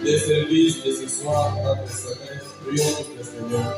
Les services de ce soir, notre Seigneur, prions pour le Seigneur.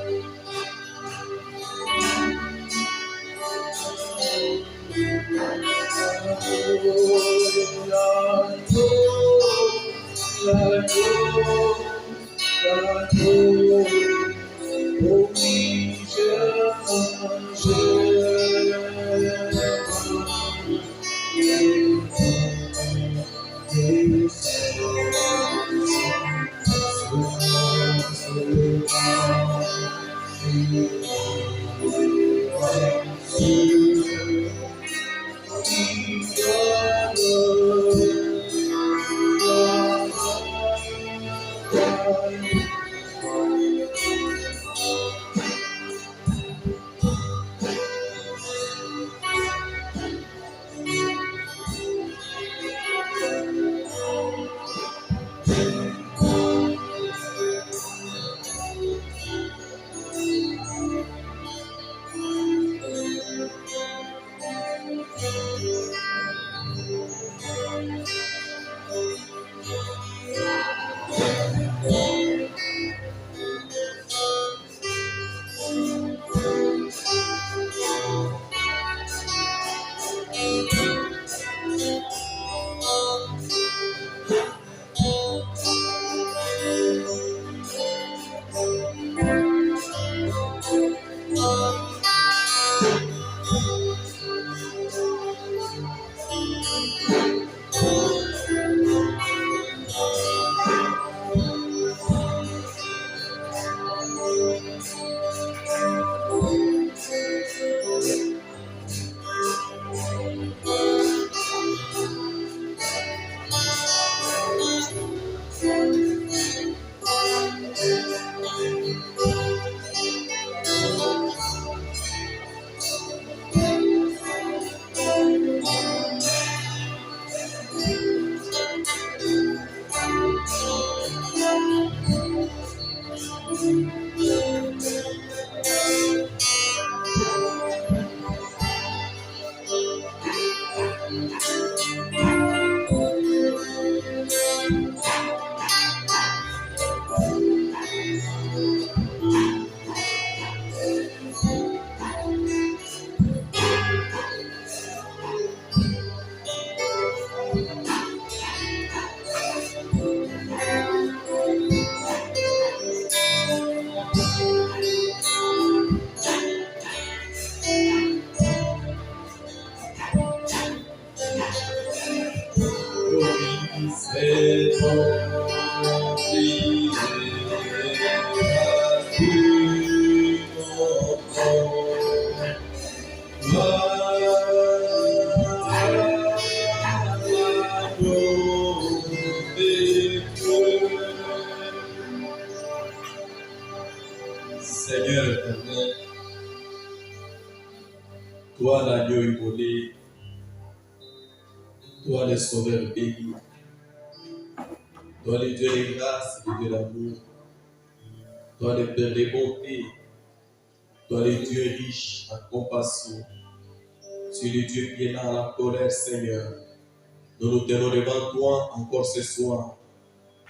Seigneur éternel, toi l'agneau immolé, toi le sauveur béni, toi le Dieu de grâce et de l'amour, toi le Père de bonté, toi le Dieu riche en compassion, tu es le Dieu qui est dans la colère, Seigneur. Nous nous tenons devant toi encore ce soir,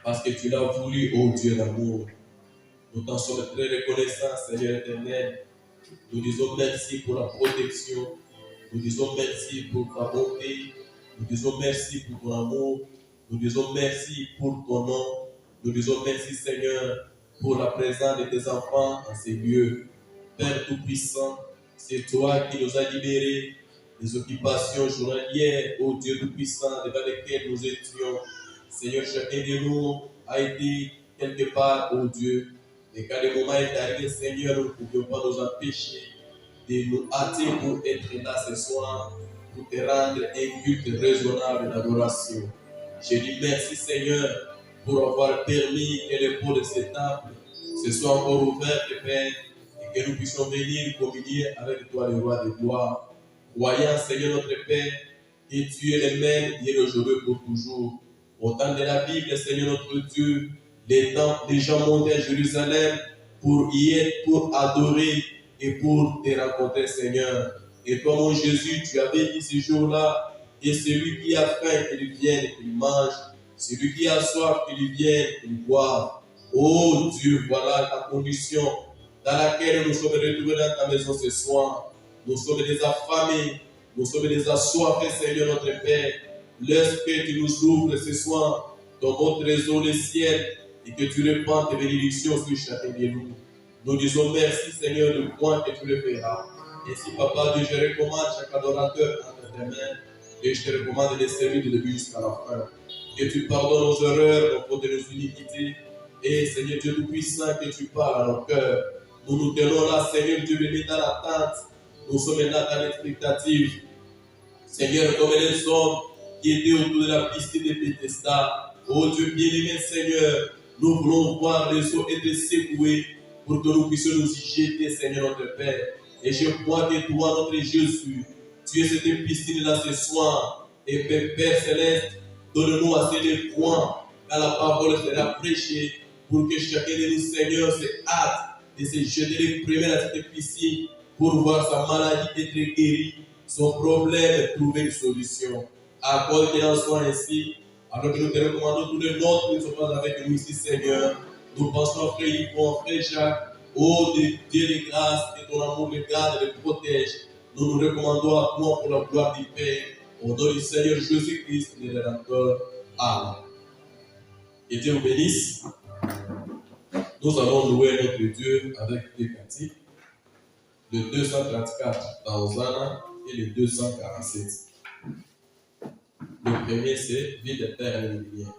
parce que tu l'as voulu, ô Dieu d'amour. Nous t'en sommes très reconnaissants, Seigneur éternel. Nous disons merci pour la protection. Nous disons merci pour ta bonté. Nous disons merci pour ton amour. Nous disons merci pour ton nom. Nous disons merci, Seigneur, pour la présence de tes enfants dans ces lieux. Père Tout-Puissant, c'est toi qui nous as libérés des occupations journalières, ô Dieu Tout-Puissant, devant lesquelles nous étions. Seigneur, chacun de nous a été quelque part, ô Dieu. Et quand le moment est arrivé, Seigneur, nous ne pouvions pas nous empêcher de nous hâter pour être là ce soir, pour te rendre un culte raisonnable d'adoration. Je dis merci, Seigneur, pour avoir permis que les portes de ce temple se soient encore ouvertes, Père, et que nous puissions venir communier avec toi, le roi de gloire. Croyant, Seigneur notre Père, que tu es le même hier, aujourd'hui, pour toujours. Au temps de la Bible, Seigneur notre Dieu, les gens montaient à Jérusalem pour y être, pour adorer et pour te rencontrer, Seigneur. Et toi, mon Jésus, tu avais dit ce jour-là, et celui qui a faim, qu'il vienne et qu'il mange. Celui qui a soif, qu'il vienne et qu'il boive. Oh Dieu, voilà ta condition dans laquelle nous sommes retrouvés dans ta maison ce soir. Nous sommes des affamés, nous sommes des assoiffés, Seigneur notre Père. Laisse que tu nous ouvres ce soir ton bon trésor, le ciel, et que tu répandes tes bénédictions sur chacun de nous. Nous disons merci, Seigneur, du point que tu le feras. Ainsi, Papa Dieu, je recommande chaque adorateur entre tes mains, et je te recommande de servir du début jusqu'à la fin. Que tu pardonnes nos erreurs, nos fautes et nos iniquités. Et Seigneur Dieu Tout-Puissant, que tu parles à nos cœurs. Nous nous tenons là, Seigneur Dieu, béni dans l'attente. Nous sommes là dans l'expectative. Seigneur, comme les hommes qui étaient autour de la piscine de Bethesda. Oh Dieu bien-aimé, Seigneur, nous voulons voir les eaux être secouées pour que nous puissions nous y jeter, Seigneur notre Père. Et je crois que toi, notre Jésus, tu es cette piscine-là ce soir. Et Père Céleste, donne-nous assez de foi quand la parole sera prêchée pour que chacun de nous, Seigneur, se hâte de se jeter les premiers à cette piscine pour voir sa maladie être guérie, son problème trouver une solution. À cause qu'il en soit ainsi, alors que nous te recommandons tous les nôtres qui ne sont pas avec nous ici, Seigneur, nous pensons frère Yvon, frère Jacques, oh Dieu de grâce, que ton amour les garde et les protège. Nous nous recommandons à toi pour la gloire du Père, au nom du Seigneur Jésus-Christ, le Rédempteur. Amen. Que Dieu vous bénisse. Nous allons louer notre Dieu avec des cantiques. Le 234 dans Hosanna et le 247. Le premier, c'est Vie de terre et de lumière.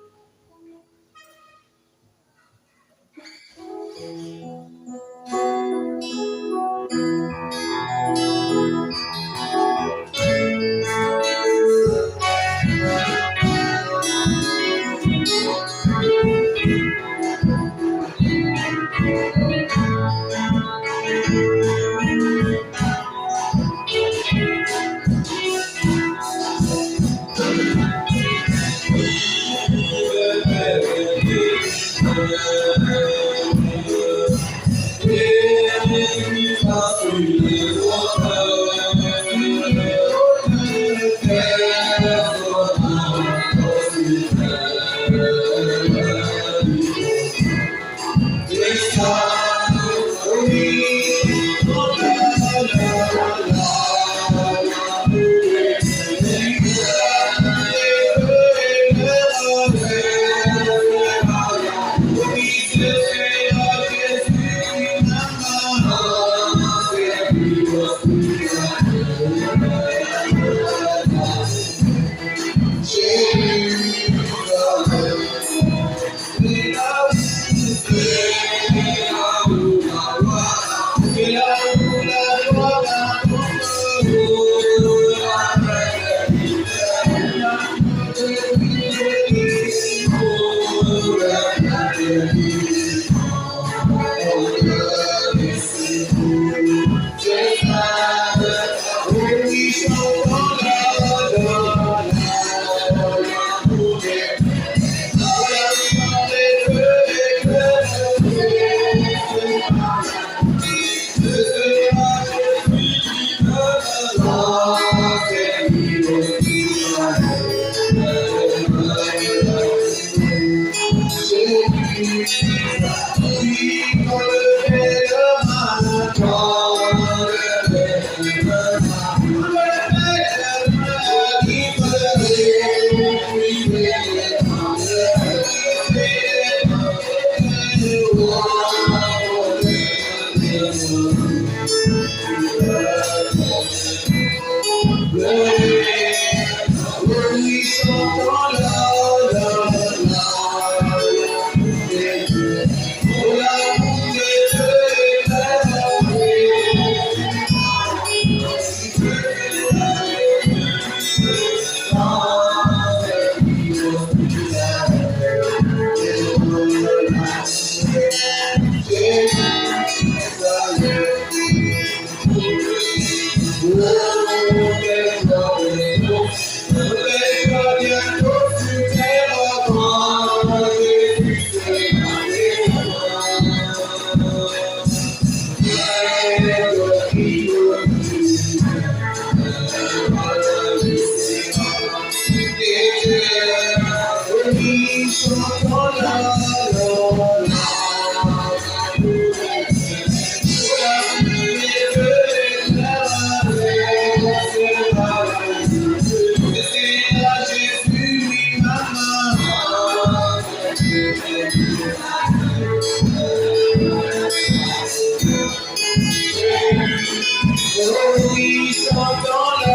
oui, chantons la.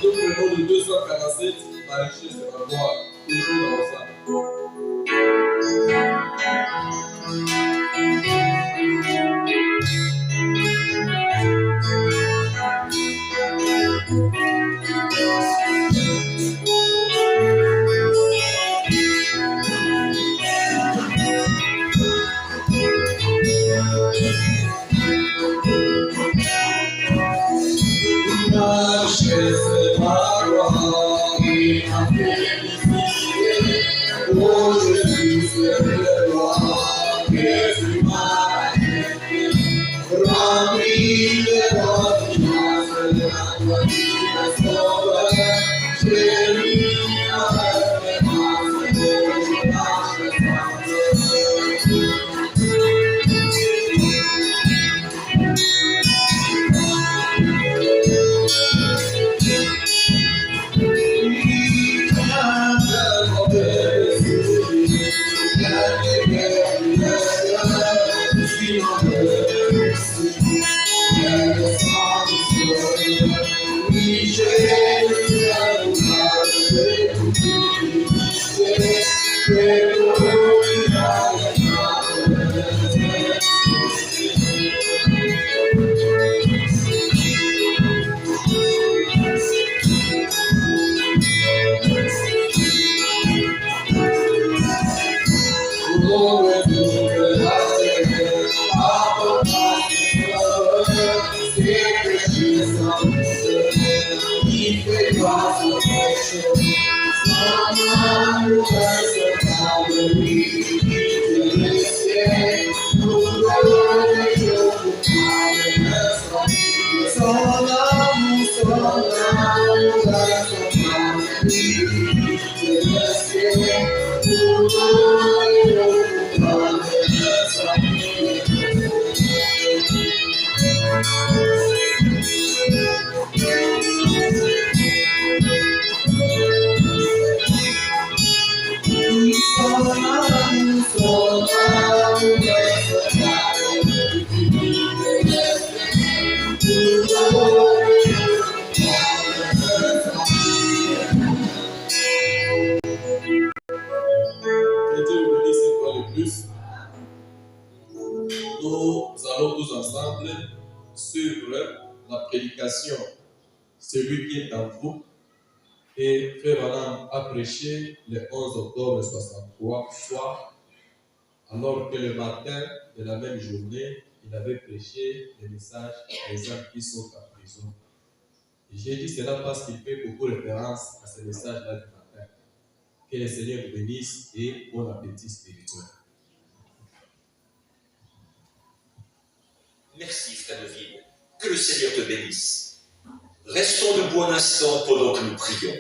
Nous prenons le 247, la richesse de la gloire, toujours dans ça. La richesse de la gloire et la félicité. Oh Jésus, c'est le roi que tu m'as aimé. Rempli de confiance, de la gloire qui me sauve. J'ai mis avec mes mains, je marche sans Dieu. Nous allons tous ensemble suivre la prédication. Celui qui est en vous et Frère Adam a prêché le 11 octobre 63 soir, alors que le matin de la même journée, il avait prêché le message des gens qui sont en prison. Et j'ai dit cela parce qu'il fait beaucoup référence à ce message-là du matin. Que le Seigneur vous bénisse et bon appétit spirituel. Merci, frère David. Que le Seigneur te bénisse. Restons debout un instant pendant que nous prions.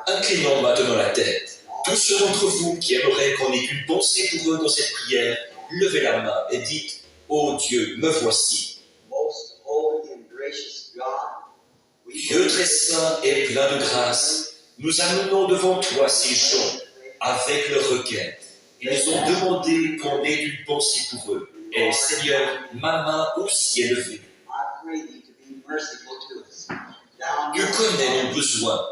Inclinons maintenant la tête. Tous ceux d'entre vous qui aimeraient qu'on ait une pensée pour eux dans cette prière, levez la main et dites « Ô Dieu, me voici. » Dieu très saint et plein de grâce, nous amenons devant toi ces gens avec leurs requêtes. Ils ont demandé qu'on ait une pensée pour eux. Et Seigneur, ma main aussi est levée. Tu connais nos besoins.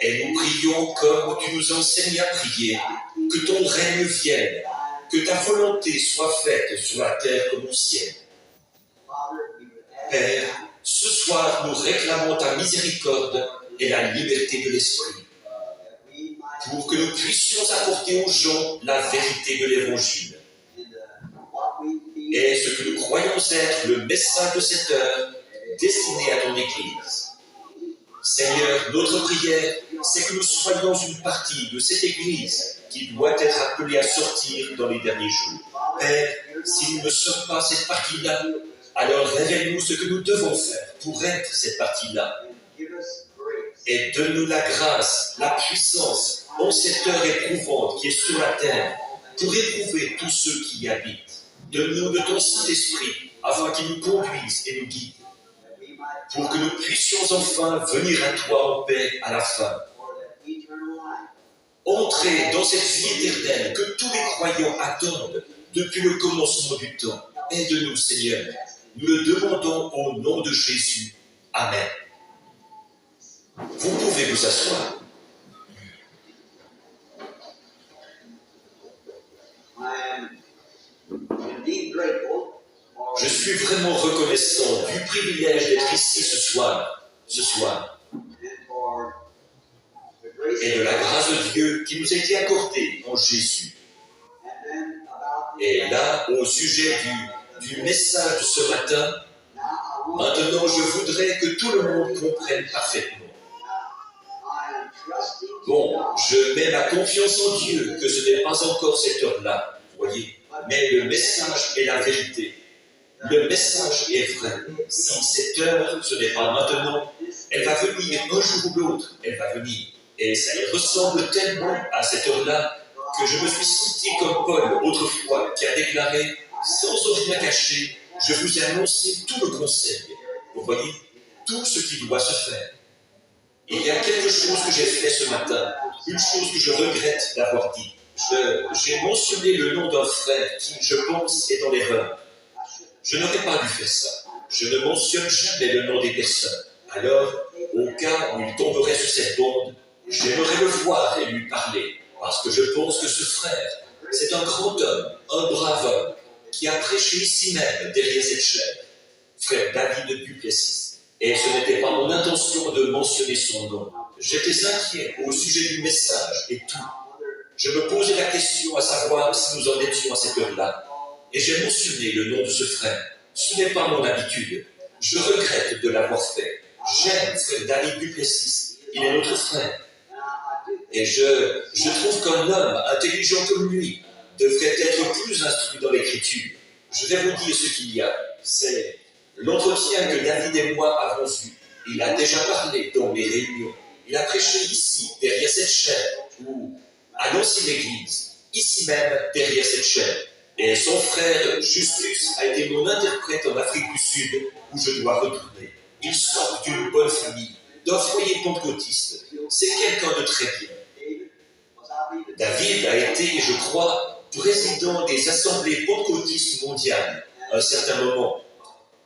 Et nous prions comme tu nous enseignes à prier, que ton règne vienne, que ta volonté soit faite sur la terre comme au ciel. Père, ce soir nous réclamons ta miséricorde et la liberté de l'esprit, pour que nous puissions apporter aux gens la vérité de l'Évangile. Et ce que nous croyons être le message de cette heure, destiné à ton Église. Seigneur, notre prière, c'est que nous soyons une partie de cette Église qui doit être appelée à sortir dans les derniers jours. Père, si nous ne sommes pas cette partie-là, alors révèle-nous ce que nous devons faire pour être cette partie-là. et donne-nous la grâce, la puissance en cette heure éprouvante qui est sur la terre pour éprouver tous ceux qui y habitent. Donne-nous de ton Saint-Esprit afin qu'il nous conduise et nous guide, pour que nous puissions enfin venir à toi en paix à la fin. Entrer dans cette vie éternelle que tous les croyants attendent depuis le commencement du temps. Aide-nous, Seigneur. Nous le demandons au nom de Jésus. Amen. Vous pouvez vous asseoir. Je suis vraiment reconnaissant du privilège d'être ici ce soir, et de la grâce de Dieu qui nous a été accordée en Jésus. Et là, au sujet du message de ce matin, maintenant je voudrais que tout le monde comprenne parfaitement. Bon, je mets ma confiance en Dieu que ce n'est pas encore cette heure-là, vous voyez, mais le message est la vérité. Le message est vrai. Si cette heure, ce n'est pas maintenant, elle va venir un jour ou l'autre, elle va venir. Et ça y ressemble tellement à cette heure-là que je me suis senti comme Paul autrefois qui a déclaré, sans rien cacher, je vous ai annoncé tout le conseil. Vous voyez, tout ce qui doit se faire. Il y a quelque chose que j'ai fait ce matin, une chose que je regrette d'avoir dit. J'ai mentionné le nom d'un frère qui, je pense, est dans l'erreur. Je n'aurais pas dû faire ça. Je ne mentionne jamais le nom des personnes. Alors, au cas où il tomberait sur cette bande, j'aimerais le voir et lui parler, parce que je pense que ce frère, c'est un grand homme, un brave homme, qui a prêché ici même, derrière cette chaîne, frère David Duplessis. Et ce n'était pas mon intention de mentionner son nom. J'étais inquiet au sujet du message et tout. Je me posais la question à savoir si nous en étions à cette heure-là. Et j'ai mentionné le nom de ce frère. Ce n'est pas mon habitude. Je regrette de l'avoir fait. J'aime frère David Duplessis. Il est notre frère. Et je trouve qu'un homme intelligent comme lui devrait être plus instruit dans l'écriture. Je vais vous dire ce qu'il y a. C'est l'entretien que David et moi avons eu. Il a déjà parlé dans mes réunions. Il a prêché ici, derrière cette chaire, ou à l'ancienne église, ici même, derrière cette chaire. Et son frère Justus a été mon interprète en Afrique du Sud, où je dois retourner. Il sort d'une bonne famille, d'un foyer pentecôtiste. C'est quelqu'un de très bien. David a été, je crois, président des assemblées pentecôtistes mondiales à un certain moment,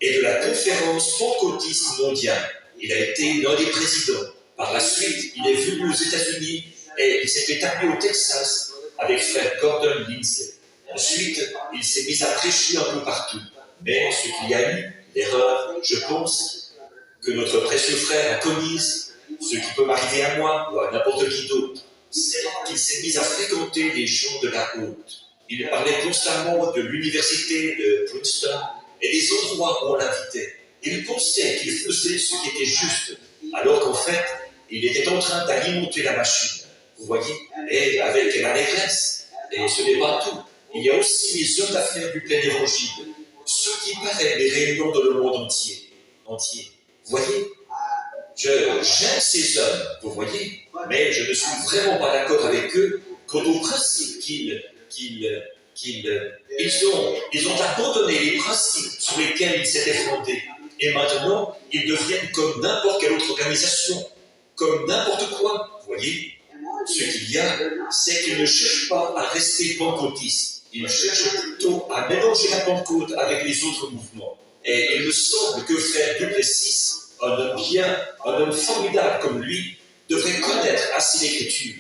et de la conférence pentecôtiste mondiale. Il a été l'un des présidents. Par la suite, il est venu aux États-Unis et il s'est établi au Texas avec frère Gordon Lindsay. Ensuite, il s'est mis à prêcher un peu partout. Mais ce qu'il y a eu, l'erreur, je pense, que notre précieux frère a commise, ce qui peut m'arriver à moi ou à n'importe qui d'autre, c'est qu'il s'est mis à fréquenter les gens de la haute. Il parlait constamment de l'université de Princeton et des endroits où on l'invitait. Il pensait qu'il faisait ce qui était juste, alors qu'en fait, il était en train d'alimenter la machine. Vous voyez, et avec l'allégresse. Et ce n'est pas tout. Il y a aussi les hommes d'affaires du plein évangile, ceux qui parrainent les réunions dans le monde entier. Vous voyez, j'aime ces hommes, vous voyez, mais je ne suis vraiment pas d'accord avec eux quant au principe ils ont abandonné les principes sur lesquels ils s'étaient fondés. Et maintenant, ils deviennent comme n'importe quelle autre organisation, comme n'importe quoi, vous voyez. Ce qu'il y a, c'est qu'ils ne cherchent pas à rester pentecôtistes. Ils cherchent plutôt à mélanger la Pentecôte avec les autres mouvements. Et il me semble que frère Duplessis, un homme bien, un homme formidable comme lui, devrait connaître assez l'Écriture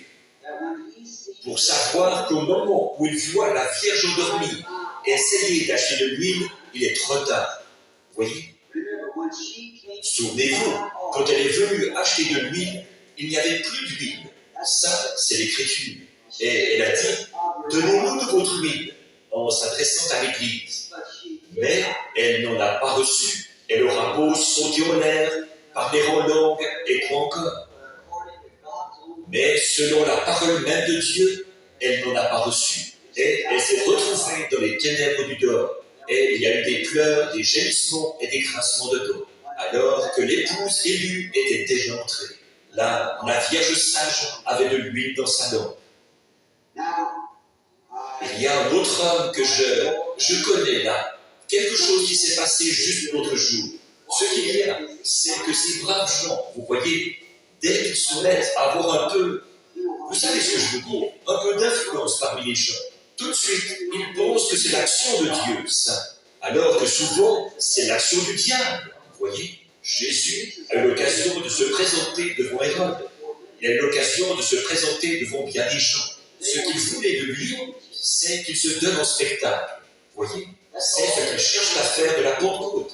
pour savoir qu'au moment où il voit la Vierge endormie et essayer d'acheter de l'huile, il est trop tard. Vous voyez? Souvenez-vous, quand elle est venue acheter de l'huile, il n'y avait plus d'huile. Ça, c'est l'Écriture. Et elle a dit, donnez-nous de votre huile, en s'adressant à l'Église. Mais elle n'en a pas reçu. Elle aura beau sauter en l'air, parler en langue, et quoi encore. Mais selon la parole même de Dieu, elle n'en a pas reçu. Et elle s'est retrouvée dans les ténèbres du dehors. Et il y a eu des pleurs, des gémissements et des grincements de dos, alors que l'épouse élue était déjà entrée. La Vierge sage avait de l'huile dans sa lampe. Il y a un autre homme que je connais là. Quelque chose qui s'est passé juste l'autre jour. Ce qu'il y a, c'est que ces braves gens, vous voyez, dès qu'ils se mettent à avoir un peu, vous savez ce que je veux dire, un peu d'influence parmi les gens, tout de suite, ils pensent que c'est l'action de Dieu, ça. Alors que souvent, c'est l'action du diable. Vous voyez, Jésus a eu l'occasion de se présenter devant Hérode. Il a eu l'occasion de se présenter devant bien des gens. Ce qu'il voulait de lui, c'est qu'il se donne en spectacle. Vous voyez, c'est ce qu'il cherche à faire de la Pentecôte.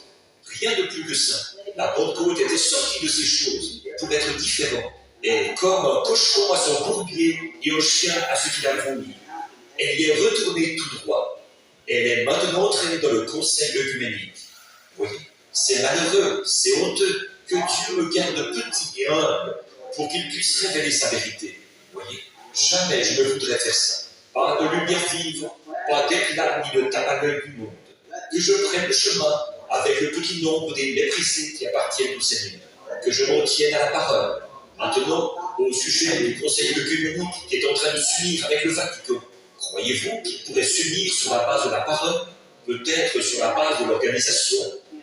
Rien de plus que ça. La Pentecôte était sortie de ces choses pour être différent. Et comme un cochon à son bourbier et un chien à ce qu'il a voulu, elle y est retournée tout droit. Elle est maintenant entrée dans le conseil œcuménique. Vous voyez, c'est malheureux, c'est honteux que Dieu me garde petit et humble pour qu'il puisse révéler sa vérité. Vous voyez, jamais je ne voudrais faire ça. Pas de lumière vive, pas d'éclat ni de tape à l'œil du monde. Que je prenne le chemin avec le petit nombre des méprisés qui appartiennent au Seigneur. Que je m'en tienne à la parole. Maintenant, au sujet du conseil œcuménique qui est en train de s'unir avec le Vatican, croyez-vous qu'il pourrait s'unir sur la base de la parole? Peut-être sur la base de l'organisation,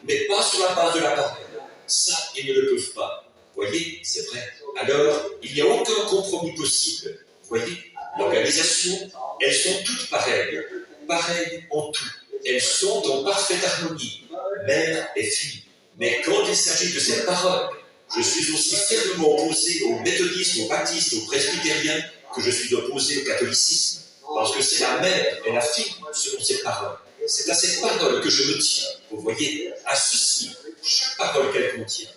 mais pas sur la base de la parole. Ça, ils ne le peuvent pas. Vous voyez, c'est vrai. Alors, il n'y a aucun compromis possible. Vous voyez, l'organisation, elles sont toutes pareilles en tout. Elles sont en parfaite harmonie, mère et fille. Mais quand il s'agit de cette parole, je suis aussi fermement opposé au méthodisme, au baptiste, au presbytérien, que je suis opposé au catholicisme. Parce que c'est la mère et la fille selon cette parole. C'est à cette parole que je me tiens, vous voyez, à ceci, chaque parole qu'elle contient.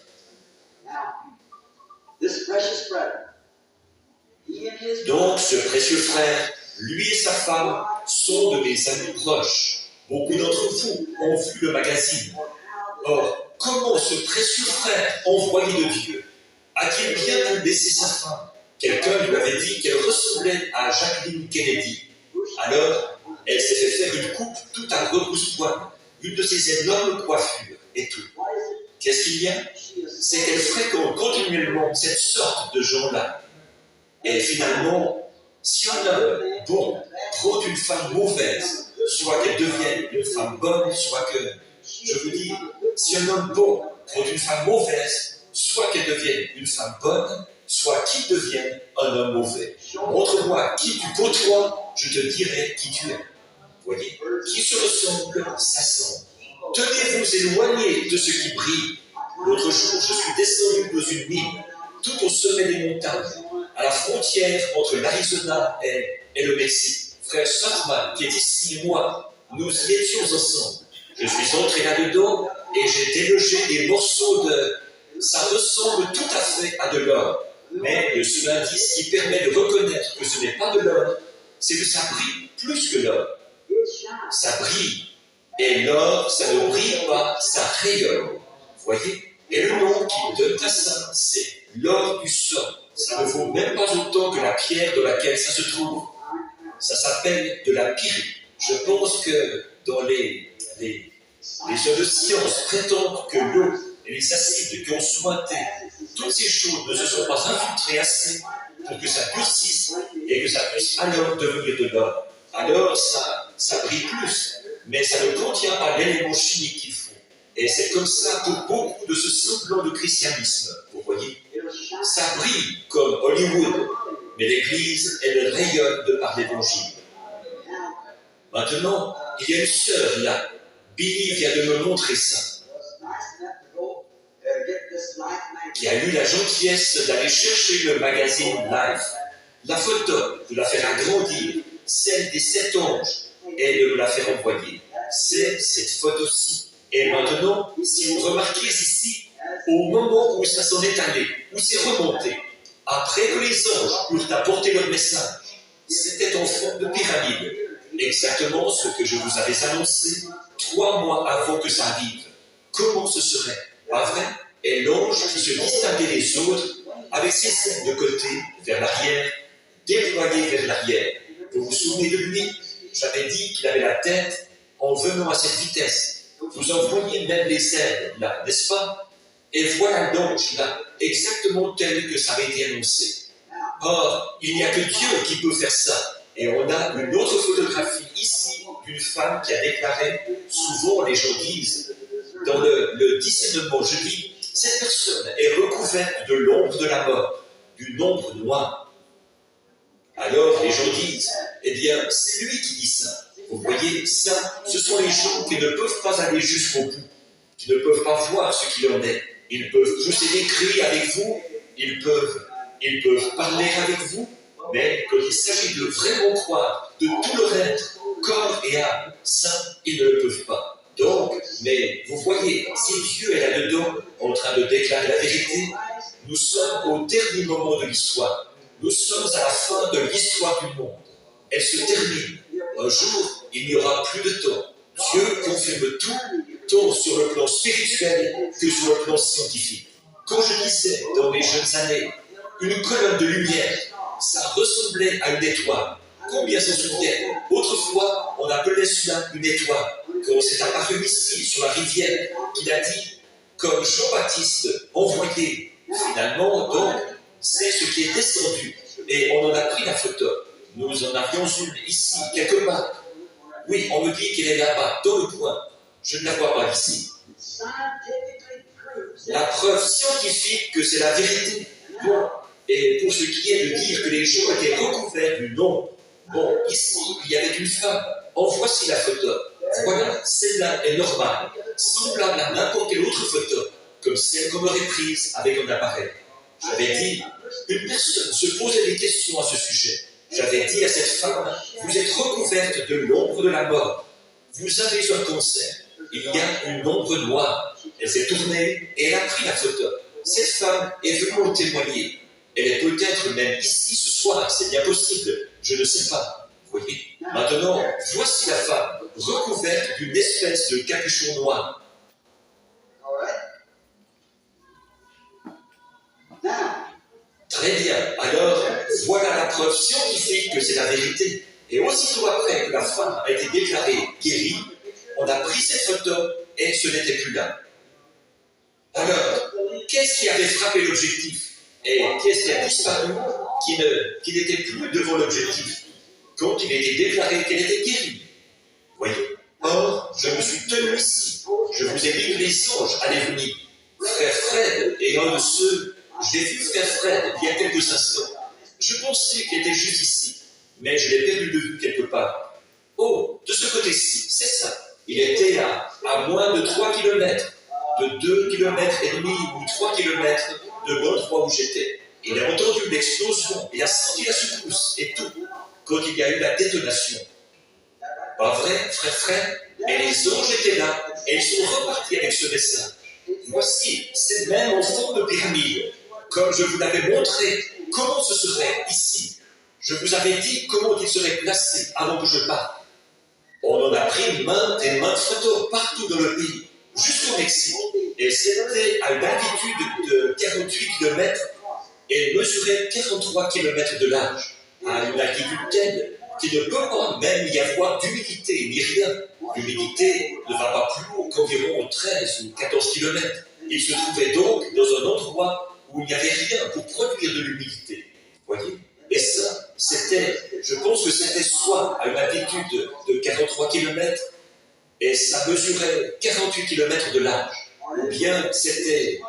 Donc, ce précieux frère, lui et sa femme, sont de mes amis proches. Beaucoup d'entre vous ont vu le magazine. Or, comment ce précieux frère, envoyé de Dieu, a-t-il bien pu laisser sa femme? Quelqu'un lui avait dit qu'elle ressemblait à Jacqueline Kennedy. Alors, elle s'est fait faire une coupe tout à rebrousse-poil, une de ces énormes coiffures et tout. Qu'est-ce qu'il y a? C'est qu'elle fréquente continuellement cette sorte de gens-là. Et finalement, si un homme bon prend une femme mauvaise, soit qu'elle devienne une femme bonne, soit que, je vous dis, si un homme bon prend une femme mauvaise, soit qu'elle devienne une femme bonne, soit qu'il devienne un homme mauvais. Montre-moi qui tu côtoies, je te dirai qui tu es. Vous voyez, qui se ressemble, s'assemble. Tenez-vous éloignés de ce qui brille. L'autre jour, je suis descendu dans une mine, tout au sommet des montagnes, à la frontière entre l'Arizona et le Mexique. Frère Sartman, qui est ici, et moi, nous y étions ensemble. Je suis entré là-dedans et j'ai délogé des morceaux de... Ça ressemble tout à fait à de l'or. Mais le seul indice qui permet de reconnaître que ce n'est pas de l'or, c'est que ça brille plus que l'or. Ça brille. Et l'or, ça ne brille pas, ça rayonne. Vous voyez? Et le nom qu'il donne à ça, c'est l'or du sol. Ça ne vaut même pas autant que la pierre dans laquelle ça se trouve. Ça s'appelle de la pyrite. Je pense que dans les hommes de science prétendent que l'eau et les acides qui ont sointé, toutes ces choses ne se sont pas infiltrées assez pour que ça durcisse et que ça puisse alors devenir de l'or. Alors ça brille plus, mais ça ne contient pas l'élément chimique qu'il faut. Et c'est comme ça pour beaucoup de ce semblant de christianisme, vous voyez. Ça brille comme Hollywood, mais l'Église, elle rayonne de par l'Évangile. Maintenant, il y a une sœur là. Billy vient de me montrer ça. Qui a eu la gentillesse d'aller chercher le magazine Life. La photo, de la faire agrandir, celle des 7 anges, et de me la faire envoyer. C'est cette photo-ci. Et maintenant, si vous remarquez ici, au moment où ça s'en est allé, où c'est remonté, après que les anges eurent apporté leur message, c'était en forme de pyramide. Exactement ce que je vous avais annoncé 3 mois avant que ça arrive. Comment ce serait? Pas vrai? Et l'ange qui se distinguait des autres, avec ses ailes de côté, vers l'arrière, déployées vers l'arrière. Vous vous souvenez de lui? J'avais dit qu'il avait la tête en venant à cette vitesse. Vous en voyez même les ailes là, n'est-ce pas? Et voilà l'ange là, exactement tel que ça avait été annoncé. Or, il n'y a que Dieu qui peut faire ça. Et on a une autre photographie ici d'une femme qui a déclaré, souvent les gens disent, dans le discernement, je dis, cette personne est recouverte de l'ombre de la mort, d'une ombre noire. Alors les gens disent, eh bien, c'est lui qui dit ça. Vous voyez, ça, ce sont les gens qui ne peuvent pas aller jusqu'au bout, qui ne peuvent pas voir ce qu'il en est. Ils peuvent pousser des cris avec vous, ils peuvent parler avec vous, mais quand il s'agit de vraiment croire de tout leur être, corps et âme, ça, ils ne le peuvent pas. Donc, mais vous voyez, si Dieu est là-dedans, en train de déclarer la vérité, nous sommes au dernier moment de l'histoire. Nous sommes à la fin de l'histoire du monde. Elle se termine. Un jour, il n'y aura plus de temps. Dieu confirme tout, tant sur le plan spirituel que sur le plan scientifique. Quand je disais dans mes jeunes années, une colonne de lumière, ça ressemblait à une étoile. Combien s'en souviennent? Autrefois, on appelait cela une étoile. Quand c'est apparu ici, sur la rivière, qu'il a dit, comme Jean-Baptiste envoyé, finalement, donc, c'est ce qui est descendu. Et on en a pris la photo. Nous en avions une ici, quelque part. Oui, on me dit qu'elle est là-bas, dans le coin. Je ne la vois pas ici. La preuve scientifique que c'est la vérité. Bon, et pour ce qui est de dire que les gens étaient recouverts du nom, bon, ici, il y avait une femme. En voici la photo. Voilà, celle-là est normale, semblable à n'importe quelle autre photo, comme celle qu'on aurait prise avec un appareil. J'avais dit, une personne se posait des questions à ce sujet. J'avais dit à cette femme, vous êtes recouverte de l'ombre de la mort. Vous avez un cancer. Il y a une ombre noire. Elle s'est tournée et elle a pris la photo. Cette femme est venue en témoigner. Elle est peut-être même ici ce soir, c'est bien possible. Je ne sais pas. Vous voyez? Maintenant, voici la femme, recouverte d'une espèce de capuchon noir. Très bien. Alors, voilà la preuve scientifique que c'est la vérité. Et aussitôt après que la femme a été déclarée guérie, on a pris cette photo et ce n'était plus là. Alors, qu'est-ce qui avait frappé l'objectif? Et qu'est-ce qui a disparu, qui n'était plus devant l'objectif, quand il a été déclaré qu'elle était guérie? Voyez. Or, je me suis tenu ici. Je vous ai dit que les anges allaient venir. Frère Fred est un de ceux. J'ai vu Frère Fred il y a quelques instants. Je pensais qu'il était juste ici, mais je l'ai perdu de vue quelque part. Oh, de ce côté-ci, c'est ça. Il était à moins de 3 km, de 2 km et demi ou 3 km de l'endroit où j'étais. Il a entendu l'explosion, il a senti la secousse et tout, quand il y a eu la détonation. Pas vrai, Frère Fred? Et les anges étaient là, et ils sont repartis avec ce message. Voici, c'est même en forme de pyramide. Comme je vous l'avais montré, comment ce serait ici. Je vous avais dit comment il serait placé avant que je parte. On en a pris maintes et maintes photos partout dans le pays, jusqu'au Mexique. Et c'était à une altitude de 48 km et mesurait 43 km de large. À une altitude telle qu'il ne peut pas même y avoir d'humidité, ni rien. L'humidité ne va pas plus haut qu'environ 13 ou 14 km. Il se trouvait donc dans un endroit où il n'y avait rien pour produire de l'humidité. Voyez? Et ça, c'était, je pense que c'était soit à une altitude de 43 km, et ça mesurait 48 km de large, ou bien c'était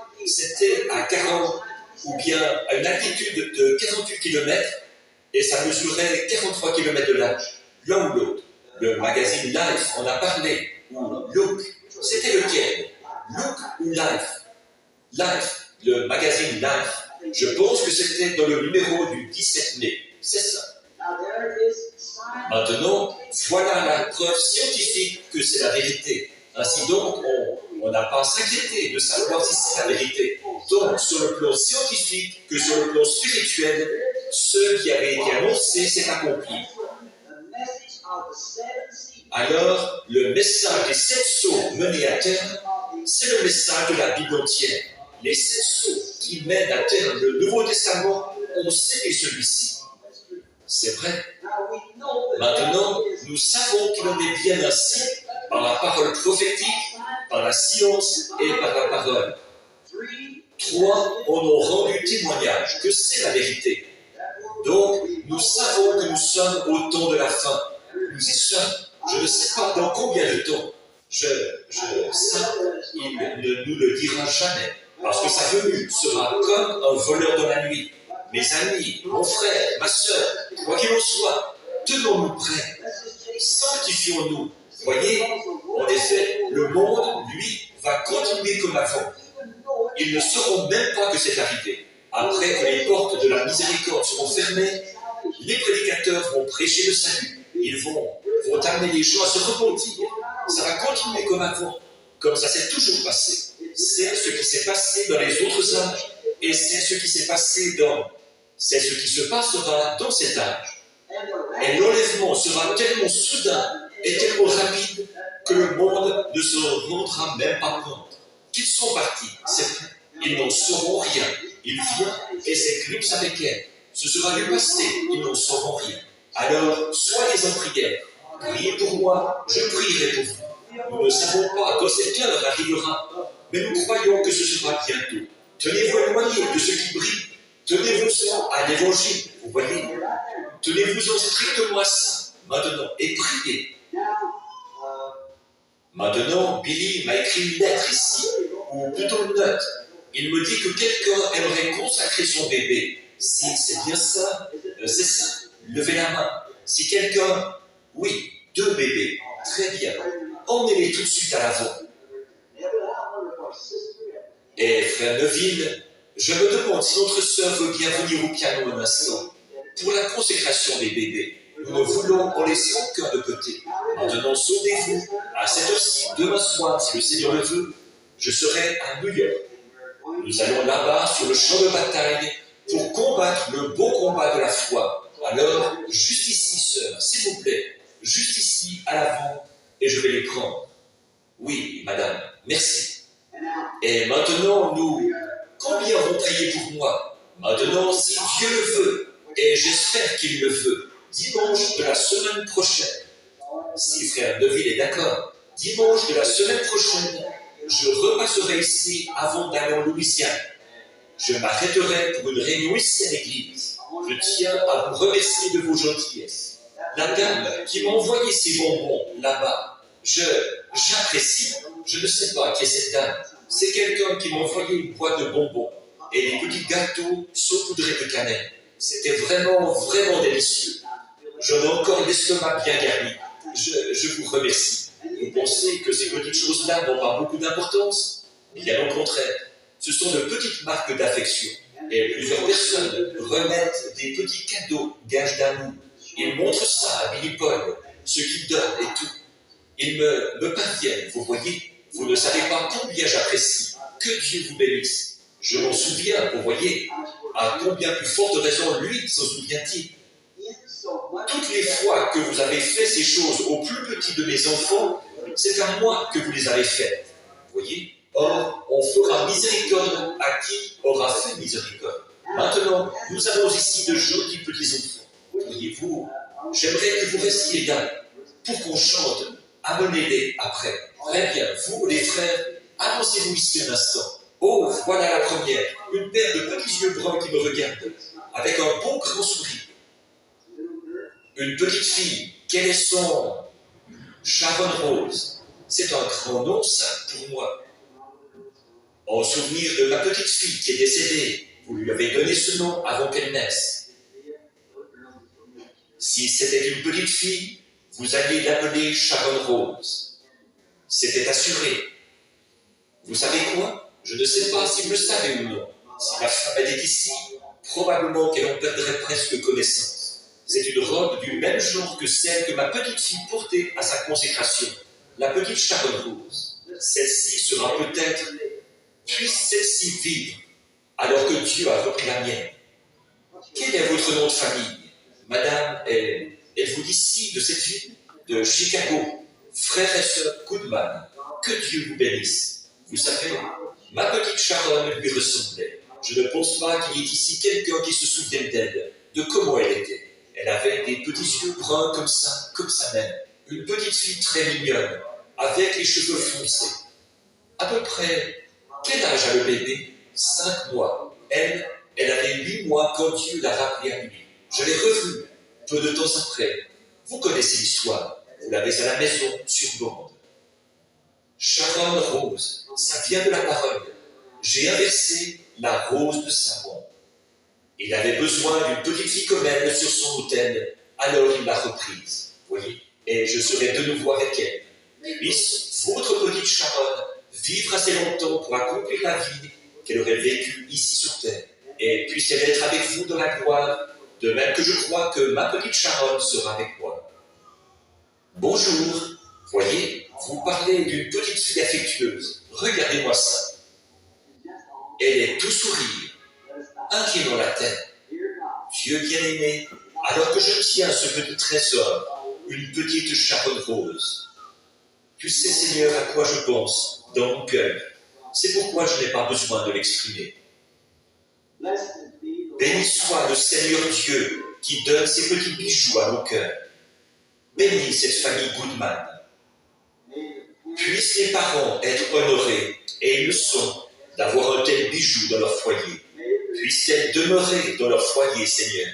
à 40, ou bien à une altitude de 48 km, et ça mesurait 43 km de large, l'un ou l'autre. Le magazine Life en a parlé, ou Look, c'était lequel? Look ou Life? Life, le magazine Life. Je pense que c'était dans le numéro du 17 mai. C'est ça. Maintenant, voilà la preuve scientifique que c'est la vérité. Ainsi donc, on n'a pas à s'inquiéter de savoir si c'est la vérité. Donc, sur le plan scientifique que sur le plan spirituel, ce qui avait été annoncé s'est accompli. Alors, le message des 7 sceaux menés à terme, c'est le message de la Bible entière. Les 7 sceaux qui mènent à terme le Nouveau Testament, on sait que celui-ci. C'est vrai. Maintenant, nous savons qu'il en est bien ainsi par la parole prophétique, par la science et par la parole. 3 en ont rendu témoignage que c'est la vérité. Donc, nous savons que nous sommes au temps de la fin. Nous y sommes. Je ne sais pas dans combien de temps. Ça, il ne nous le dira jamais. Parce que sa venue sera comme un voleur dans la nuit. Mes amis, mon frère, ma soeur, quoi qu'il en soit, tenons-nous prêts. Sanctifions-nous. Voyez, en effet, le monde, lui, va continuer comme avant. Ils ne sauront même pas que c'est arrivé. Après que les portes de la miséricorde seront fermées, les prédicateurs vont prêcher le salut. Ils vont amener les gens à se repentir. Ça va continuer comme avant, comme ça s'est toujours passé. C'est ce qui s'est passé dans les autres âges, et c'est ce qui c'est ce qui se passera dans cet âge. Et l'enlèvement sera tellement soudain et tellement rapide que le monde ne se rendra même pas compte qu'ils sont partis. C'est vrai, ils n'en sauront rien. Il vient et s'éclipse avec elle. Ce sera le passé, ils n'en sauront rien. Alors, soyez en prière. Priez pour moi, je prierai pour vous. Nous ne savons pas quand cette heure arrivera, mais nous croyons que ce sera bientôt. Tenez-vous éloignés de ceux qui brillent. Tenez-vous à l'évangile, vous voyez. Tenez-vous strictement à ça, maintenant, et priez. Maintenant, Billy m'a écrit une lettre ici, ou plutôt une note. Il me dit que quelqu'un aimerait consacrer son bébé. Si c'est bien ça, c'est ça. Levez la main. Si quelqu'un... Oui, 2 bébés. Très bien. Emmenez-les tout de suite à l'avant. Et frère Neville, je me demande si notre sœur veut bien venir au piano un instant pour la consécration des bébés. Nous ne voulons en laisser aucun de côté. Maintenant, sauvez-vous. À cette heure-ci, demain soir, si le Seigneur le veut, je serai à New York. Nous allons là-bas sur le champ de bataille pour combattre le beau combat de la foi. Alors, juste ici, sœur, s'il vous plaît, juste ici, à l'avant, et je vais les prendre. Oui, madame, merci. Et maintenant, combien vont prier pour moi? Maintenant, si Dieu le veut, et j'espère qu'il le veut, dimanche de la semaine prochaine, si frère Neville est d'accord, dimanche de la semaine prochaine, je repasserai ici avant d'aller en Louisiane. Je m'arrêterai pour une réunion ici à l'église. Je tiens à vous remercier de vos gentillesses. La dame qui m'a envoyé ces bonbons là-bas, j'apprécie. Je ne sais pas qui est cette dame. C'est quelqu'un qui m'a envoyé une boîte de bonbons et des petits gâteaux saupoudrés de cannelle. C'était vraiment, vraiment délicieux. J'en ai encore l'estomac bien garni. Je vous remercie. Vous pensez que ces petites choses-là n'ont pas beaucoup d'importance? Bien au contraire. Ce sont de petites marques d'affection. Et plusieurs personnes remettent des petits cadeaux, gages d'amour. Ils montrent ça à Billy Paul, ce qu'ils donnent et tout. Ils me parviennent, vous voyez. Vous ne savez pas combien j'apprécie. Que Dieu vous bénisse. Je m'en souviens, vous voyez. À combien plus forte raison lui s'en souvient-il? Toutes les fois que vous avez fait ces choses aux plus petits de mes enfants, c'est à moi que vous les avez faites. Vous voyez? Or, on fera miséricorde à qui aura fait miséricorde. Maintenant, nous avons ici de jolis petits enfants. Voyez-vous, j'aimerais que vous restiez là pour qu'on chante. Amenez-les après. Très bien, vous, les frères, avancez-vous ici un instant. Oh, voilà la première, une paire de petits yeux bruns qui me regardent, avec un bon grand sourire. Une petite fille, quel est son Sharon Rose? C'est un grand nom, ça, pour moi. En souvenir de ma petite fille qui est décédée, vous lui avez donné ce nom avant qu'elle naisse. Si c'était une petite fille, vous alliez l'appeler Sharon Rose. C'était assuré. Vous savez quoi? Je ne sais pas si vous le savez ou non. Si ma femme était ici, probablement qu'elle en perdrait presque connaissance. C'est une robe du même genre que celle que ma petite fille portait à sa consécration, la petite Sharon Rose. Celle-ci sera peut-être, puisse celle-ci vivre, alors que Dieu a repris la mienne. Quel est votre nom de famille? Madame, êtes-vous d'ici, de cette ville, de Chicago? Frère et sœur Goodman, que Dieu vous bénisse. Vous savez, ma petite Sharon lui ressemblait. Je ne pense pas qu'il y ait ici quelqu'un qui se souvienne d'elle, de comment elle était. Elle avait des petits yeux bruns comme sa mère. Une petite fille très mignonne, avec les cheveux foncés. À peu près, quel âge a le bébé? 5 mois. Elle avait 8 mois quand Dieu l'a rappelée à lui. Je l'ai revue peu de temps après. Vous connaissez l'histoire. Vous l'avez à la maison, sur bande. Sharon rose, ça vient de la parole. J'ai inversé la rose de Sharon. Il avait besoin d'une petite fille comme elle sur son autel, alors il l'a reprise. Voyez, et je serai de nouveau avec elle. Puisse votre petite Sharon vivre assez longtemps pour accomplir la vie qu'elle aurait vécue ici sur terre. Et puisse-t-elle être avec vous dans la gloire, de même que je crois que ma petite Sharon sera avec moi. Bonjour, voyez, vous parlez d'une petite fille affectueuse. Regardez-moi ça. Elle est tout sourire, inclinant la tête. Dieu bien-aimé, alors que je tiens ce petit trésor, une petite Sharon rose. Tu sais, Seigneur, à quoi je pense dans mon cœur. C'est pourquoi je n'ai pas besoin de l'exprimer. Béni soit le Seigneur Dieu qui donne ses petits bijoux à nos cœurs. Bénis cette famille Goodman. Puissent les parents être honorés, et ils le sont, d'avoir un tel bijou dans leur foyer. Puissent-elles demeurer dans leur foyer, Seigneur.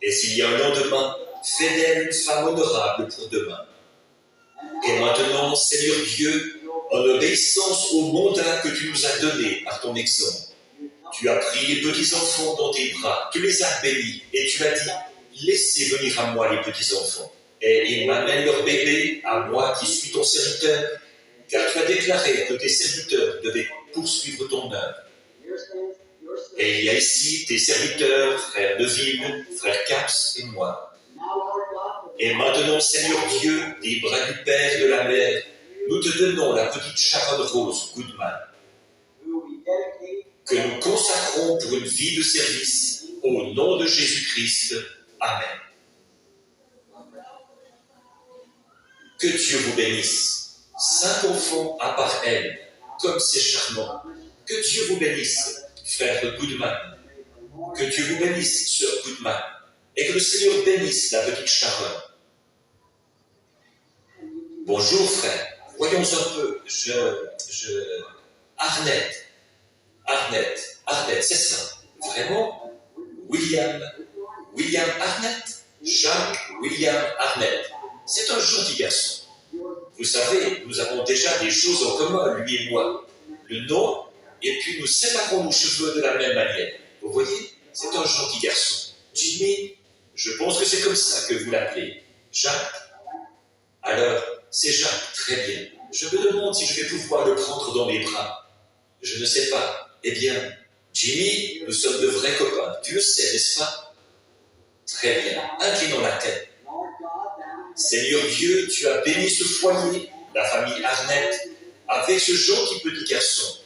Et s'il y a un lendemain, fais d'elle une femme honorable pour demain. Et maintenant, Seigneur Dieu, en obéissance au mandat que tu nous as donné par ton exemple, tu as pris les petits-enfants dans tes bras, tu les as bénis, et tu as dit, laissez venir à moi les petits-enfants. Et ils m'amènent leur bébé à moi qui suis ton serviteur, car tu as déclaré que tes serviteurs devaient poursuivre ton œuvre. Et il y a ici tes serviteurs, frère Neville, frère Caps et moi. Et maintenant, Seigneur Dieu, des bras du Père et de la Mère, nous te donnons la petite Sharon Rose Goodman, que nous consacrons pour une vie de service, au nom de Jésus-Christ. Amen. Que Dieu vous bénisse. 5 enfants à part elle, comme c'est charmant. Que Dieu vous bénisse, frère Goodman. Que Dieu vous bénisse, sœur Goodman. Et que le Seigneur bénisse la petite Sharon. Bonjour, frère. Voyons un peu. Arnett, c'est ça. Vraiment? William Arnett? Jacques William Arnett. C'est un gentil garçon. Vous savez, nous avons déjà des choses en commun, lui et moi. Le nom, et puis nous séparons nos cheveux de la même manière. Vous voyez? C'est un gentil garçon. Jimmy, je pense que c'est comme ça que vous l'appelez. Jacques? Alors, c'est Jacques, très bien. Je me demande si je vais pouvoir le prendre dans mes bras. Je ne sais pas. Eh bien, Jimmy, nous sommes de vrais copains. Tu le sais, n'est-ce pas? Très bien. Inclinons la tête. Seigneur Dieu, tu as béni ce foyer, la famille Arnett, avec ce gentil petit garçon.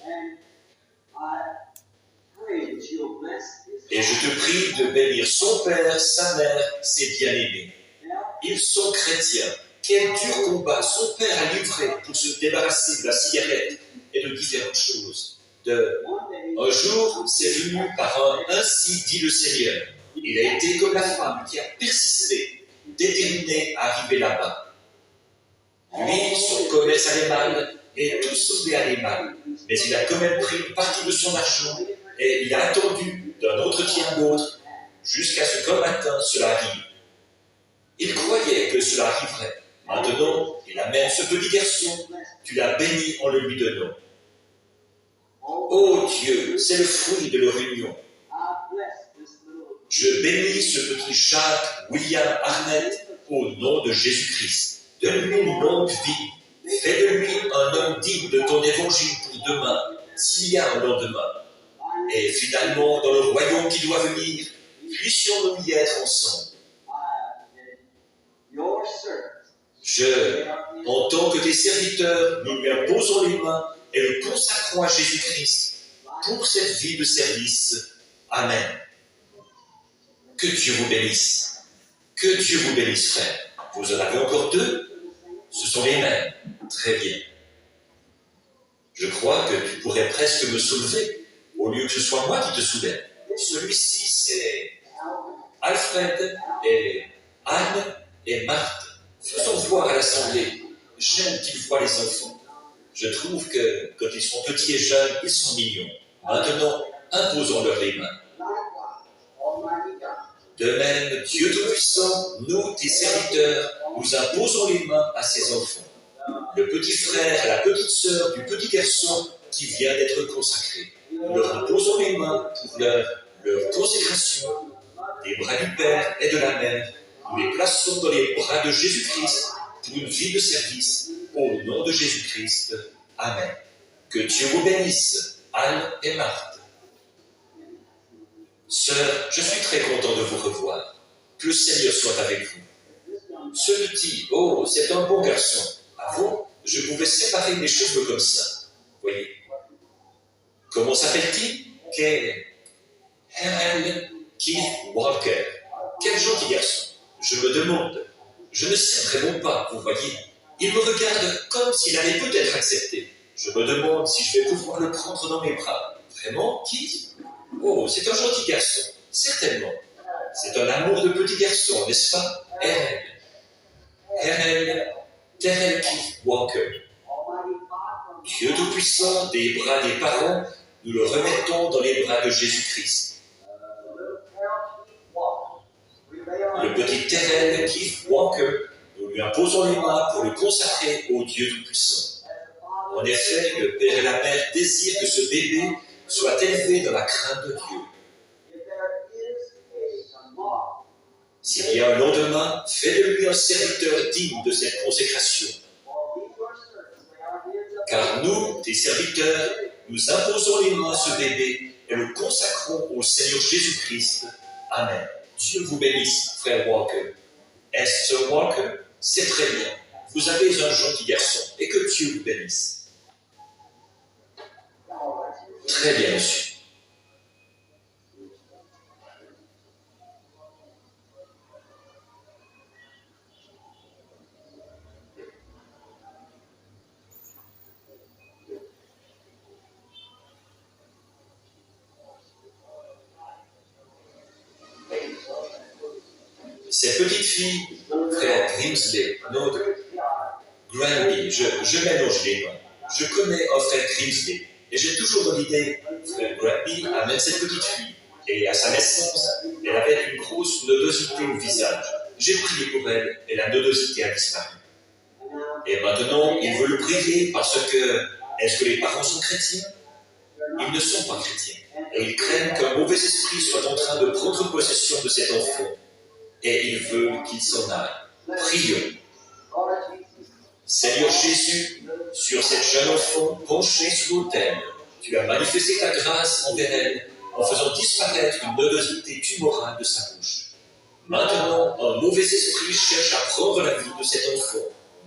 Et je te prie de bénir son père, sa mère, ses bien-aimés. Ils sont chrétiens. Quel dur combat son père a livré pour se débarrasser de la cigarette et de différentes choses. Un jour, c'est venu par un « ainsi dit le Seigneur ». Il a été comme la femme qui a persisté, déterminée à arriver là-bas. Lui, son commerce allait mal et tout semblait aller mal. Mais il a quand même pris une partie de son argent et il a attendu d'un entretien à l'autre jusqu'à ce qu'un matin cela arrive. Il croyait que cela arriverait. Maintenant, il amène ce petit garçon. Tu l'as béni en le lui donnant. Oh Dieu, c'est le fruit de leur union. Je bénis ce petit Jacques William Arnett au nom de Jésus-Christ. Donne-lui une longue vie. Fais de lui un homme digne de ton évangile pour demain, s'il y a un lendemain. Et finalement, dans le royaume qui doit venir, puissions-nous y être ensemble. En tant que tes serviteurs, nous lui imposons les mains et le consacrons à Jésus-Christ pour cette vie de service. Amen. Que Dieu vous bénisse. Que Dieu vous bénisse, frère. Vous en avez encore 2? Ce sont les mêmes. Très bien. Je crois que tu pourrais presque me soulever, au lieu que ce soit moi qui te soulève. Celui-ci, c'est Alfred et Anne et Marthe. Faisons voir à l'assemblée. J'aime qu'ils voient les enfants. Je trouve que quand ils sont petits et jeunes, ils sont mignons. Maintenant, imposons-leur les mains. De même, Dieu Tout-Puissant, nous, tes serviteurs, nous imposons les mains à ces enfants. Le petit frère et la petite sœur du petit garçon qui vient d'être consacré. Nous leur imposons les mains pour leur consécration des bras du Père et de la Mère. Nous les plaçons dans les bras de Jésus-Christ pour une vie de service. Au nom de Jésus-Christ. Amen. Que Dieu vous bénisse, Anne et Marthe. Sœur, je suis très content de vous revoir. Que le Seigneur soit avec vous. Ce petit, oh, c'est un bon garçon. Avant, je pouvais séparer mes cheveux comme ça. Voyez. Comment s'appelle-t-il? Harold Keith Walker. Quel gentil garçon. Je me demande. Je ne sais vraiment pas, vous voyez. Il me regarde comme s'il allait peut-être accepter. Je me demande si je vais pouvoir le prendre dans mes bras. Vraiment, Keith? Oh, c'est un gentil garçon. Certainement. C'est un amour de petit garçon, n'est-ce pas? Terrell Keith Walker. Dieu Tout-Puissant, des bras des parents, nous le remettons dans les bras de Jésus-Christ. Le petit Terrell Keith Walker, nous lui imposons les mains pour le consacrer au Dieu Tout-Puissant. En effet, le Père et la Mère désirent que ce bébé soit élevé dans la crainte de Dieu. S'il y a un lendemain, fais de lui un serviteur digne de cette consécration. Car nous, tes serviteurs, nous imposons les mains à ce bébé et le consacrons au Seigneur Jésus-Christ. Amen. Dieu vous bénisse, frère Walker. Est-ce Sir Walker? C'est très bien. Vous avez un gentil garçon et que Dieu vous bénisse. Très bien, monsieur. Ces petites filles, frère Grimsley, notre Granby, je mélange les noms. Je connais un frère Grimsley et j'ai toujours dans l'idée, frère Granby amène cette petite fille. Et à sa naissance, elle avait une grosse nodosité au visage. J'ai prié pour elle et la nodosité a disparu. Et maintenant, il veut le prier parce que, est-ce que les parents sont chrétiens? Ils ne sont pas chrétiens. Et ils craignent qu'un mauvais esprit soit en train de prendre possession de cet enfant. Et il veut qu'il s'en aille. Prions. Seigneur Jésus, sur cette jeune enfant penchée sous l'autel, tu as manifesté ta grâce envers elle en faisant disparaître une nodosité tumorale de sa bouche. Maintenant, un mauvais esprit cherche à prendre la vie de cet enfant.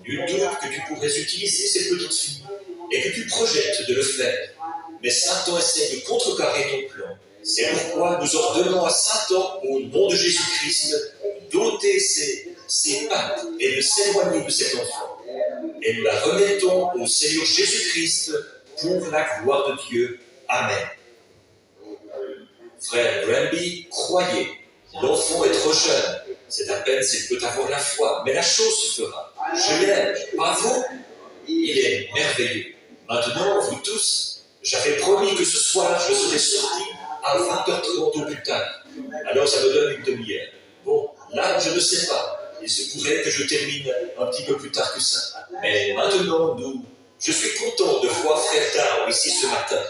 Nul doute que tu pourrais utiliser cette petite fille et que tu projettes de le faire. Mais Satan essaie de contrecarrer ton plan. C'est pourquoi nous ordonnons à Satan, au nom de Jésus-Christ, d'ôter ses pattes et de s'éloigner de cet enfant. Et nous la remettons au Seigneur Jésus-Christ pour la gloire de Dieu. Amen. Frère Granby, croyez, l'enfant est trop jeune. C'est à peine s'il peut avoir la foi, mais la chose se fera. Je l'aime, pas vous? Il est merveilleux. Maintenant, vous tous, j'avais promis que ce soir, je serais sorti à 20h30 au plus tard. Alors ça me donne une demi-heure. Bon, là, je ne sais pas. Il se pourrait que je termine un petit peu plus tard que ça. Mais maintenant, je suis content de voir Frère Dow ici ce matin.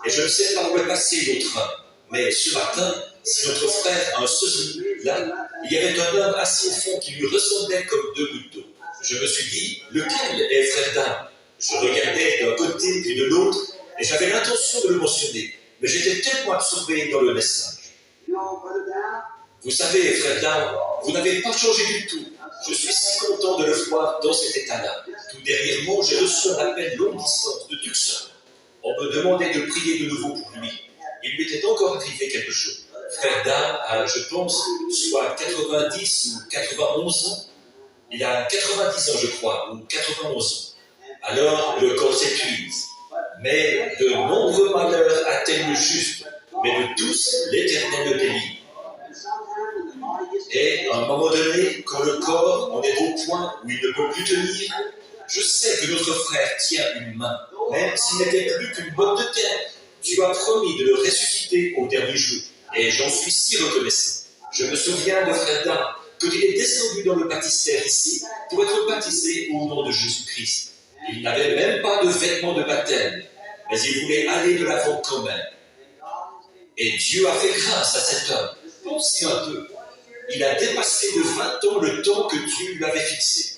Et je ne sais pas où est passé le train. Mais ce matin, si notre frère a un sosie, là, il y avait un homme assis au fond qui lui ressemblait comme deux gouttes d'eau. Je me suis dit, lequel est Frère Dow? Je regardais d'un côté puis de l'autre, et j'avais l'intention de le mentionner. Mais j'étais tellement absorbé dans le message. Vous savez, Frère Dow, vous n'avez pas changé du tout. Je suis si content de le voir dans cet état-là. Tout dernièrement, j'ai reçu un appel longue distance de Tucson. On me demandait de prier de nouveau pour lui. Il lui était encore arrivé quelque chose. Frère Dow a, je pense, soit 90 ou 91 ans. Il a 90 ans, je crois, ou 91 ans. Alors, le corps s'épuise. Mais de nombreux malheurs atteignent le juste. Mais de tous, l'Éternel le délivre. Et à un moment donné, quand le corps en est au point où il ne peut plus tenir, Je sais que notre frère tient une main, même s'il n'était plus qu'une botte de terre. Tu as promis de le ressusciter au dernier jour, et j'en suis si reconnaissant. Je me souviens de frère Dan, quand il est descendu dans le baptistère ici pour être baptisé au nom de Jésus-Christ. Il n'avait même pas de vêtements de baptême, mais il voulait aller de l'avant quand même. Et Dieu a fait grâce à cet homme. Pensez un peu. Il a dépassé de 20 ans le temps que Dieu lui avait fixé.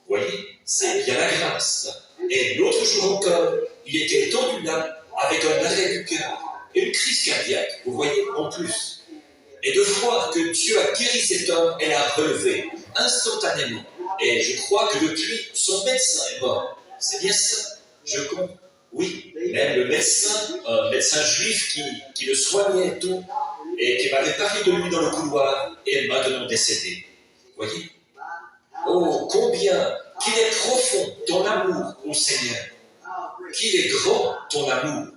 Voyez, c'est bien la grâce. Et l'autre jour encore, il était étendu là, avec un arrêt du cœur et une crise cardiaque, vous voyez, en plus. Et de voir que Dieu a guéri cet homme et l'a relevé instantanément. Et je crois que depuis, son médecin est mort. C'est bien ça, je compte. Oui, même le médecin, un médecin juif qui le soignait et tout, et qui m'avait parlé de lui dans le couloir, est maintenant décédé. Voyez? Oh, combien qu'il est profond ton amour au Seigneur. Qu'il est grand ton amour.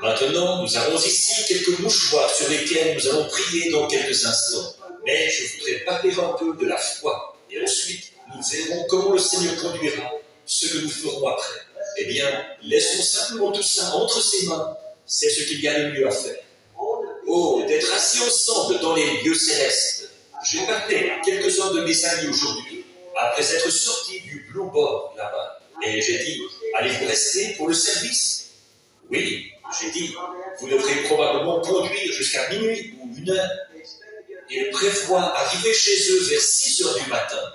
Maintenant, nous avons ici quelques mouchoirs sur lesquels nous allons prier dans quelques instants. Mais je voudrais parler un peu de la foi. Et ensuite, nous verrons comment le Seigneur conduira ce que nous ferons après. Eh bien, laissons simplement tout ça entre ses mains. C'est ce qu'il y a de mieux à faire. Oh, d'être assis ensemble dans les lieux célestes. J'ai parlé à quelques-uns de mes amis aujourd'hui, après être sortis du Blue Board là-bas. Et j'ai dit, allez-vous rester pour le service? Oui, j'ai dit, vous devrez probablement conduire jusqu'à minuit ou 1 heure. Ils prévoient arriver chez eux vers 6 heures du matin.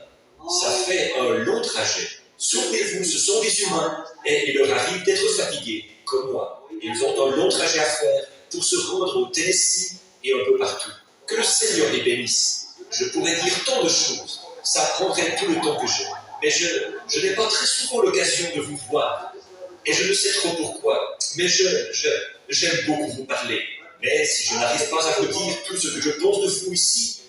Ça fait un long trajet. Souvenez-vous, ce sont des humains et il leur arrive d'être fatigués, comme moi. Ils ont un long trajet à faire pour se rendre au Tennessee et un peu partout. Que le Seigneur les bénisse. Je pourrais dire tant de choses. Ça prendrait tout le temps que j'ai. Mais je n'ai pas très souvent l'occasion de vous voir. Et je ne sais trop pourquoi. Mais j'aime beaucoup vous parler. Mais si je n'arrive pas à vous dire tout ce que je pense de vous ici,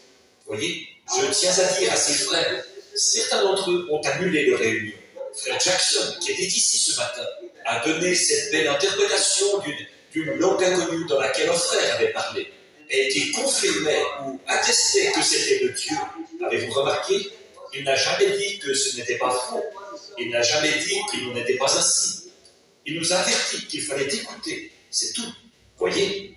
voyez, je tiens à dire à ces frères, certains d'entre eux ont annulé leur réunion. Frère Jackson, qui était ici ce matin, a donné cette belle interprétation d'une langue inconnue dans laquelle un frère avait parlé, et qui confirmait ou attestait que c'était de Dieu. Avez-vous remarqué? Il n'a jamais dit que ce n'était pas faux. Il n'a jamais dit qu'il n'en était pas ainsi. Il nous a averti qu'il fallait écouter. C'est tout. Voyez.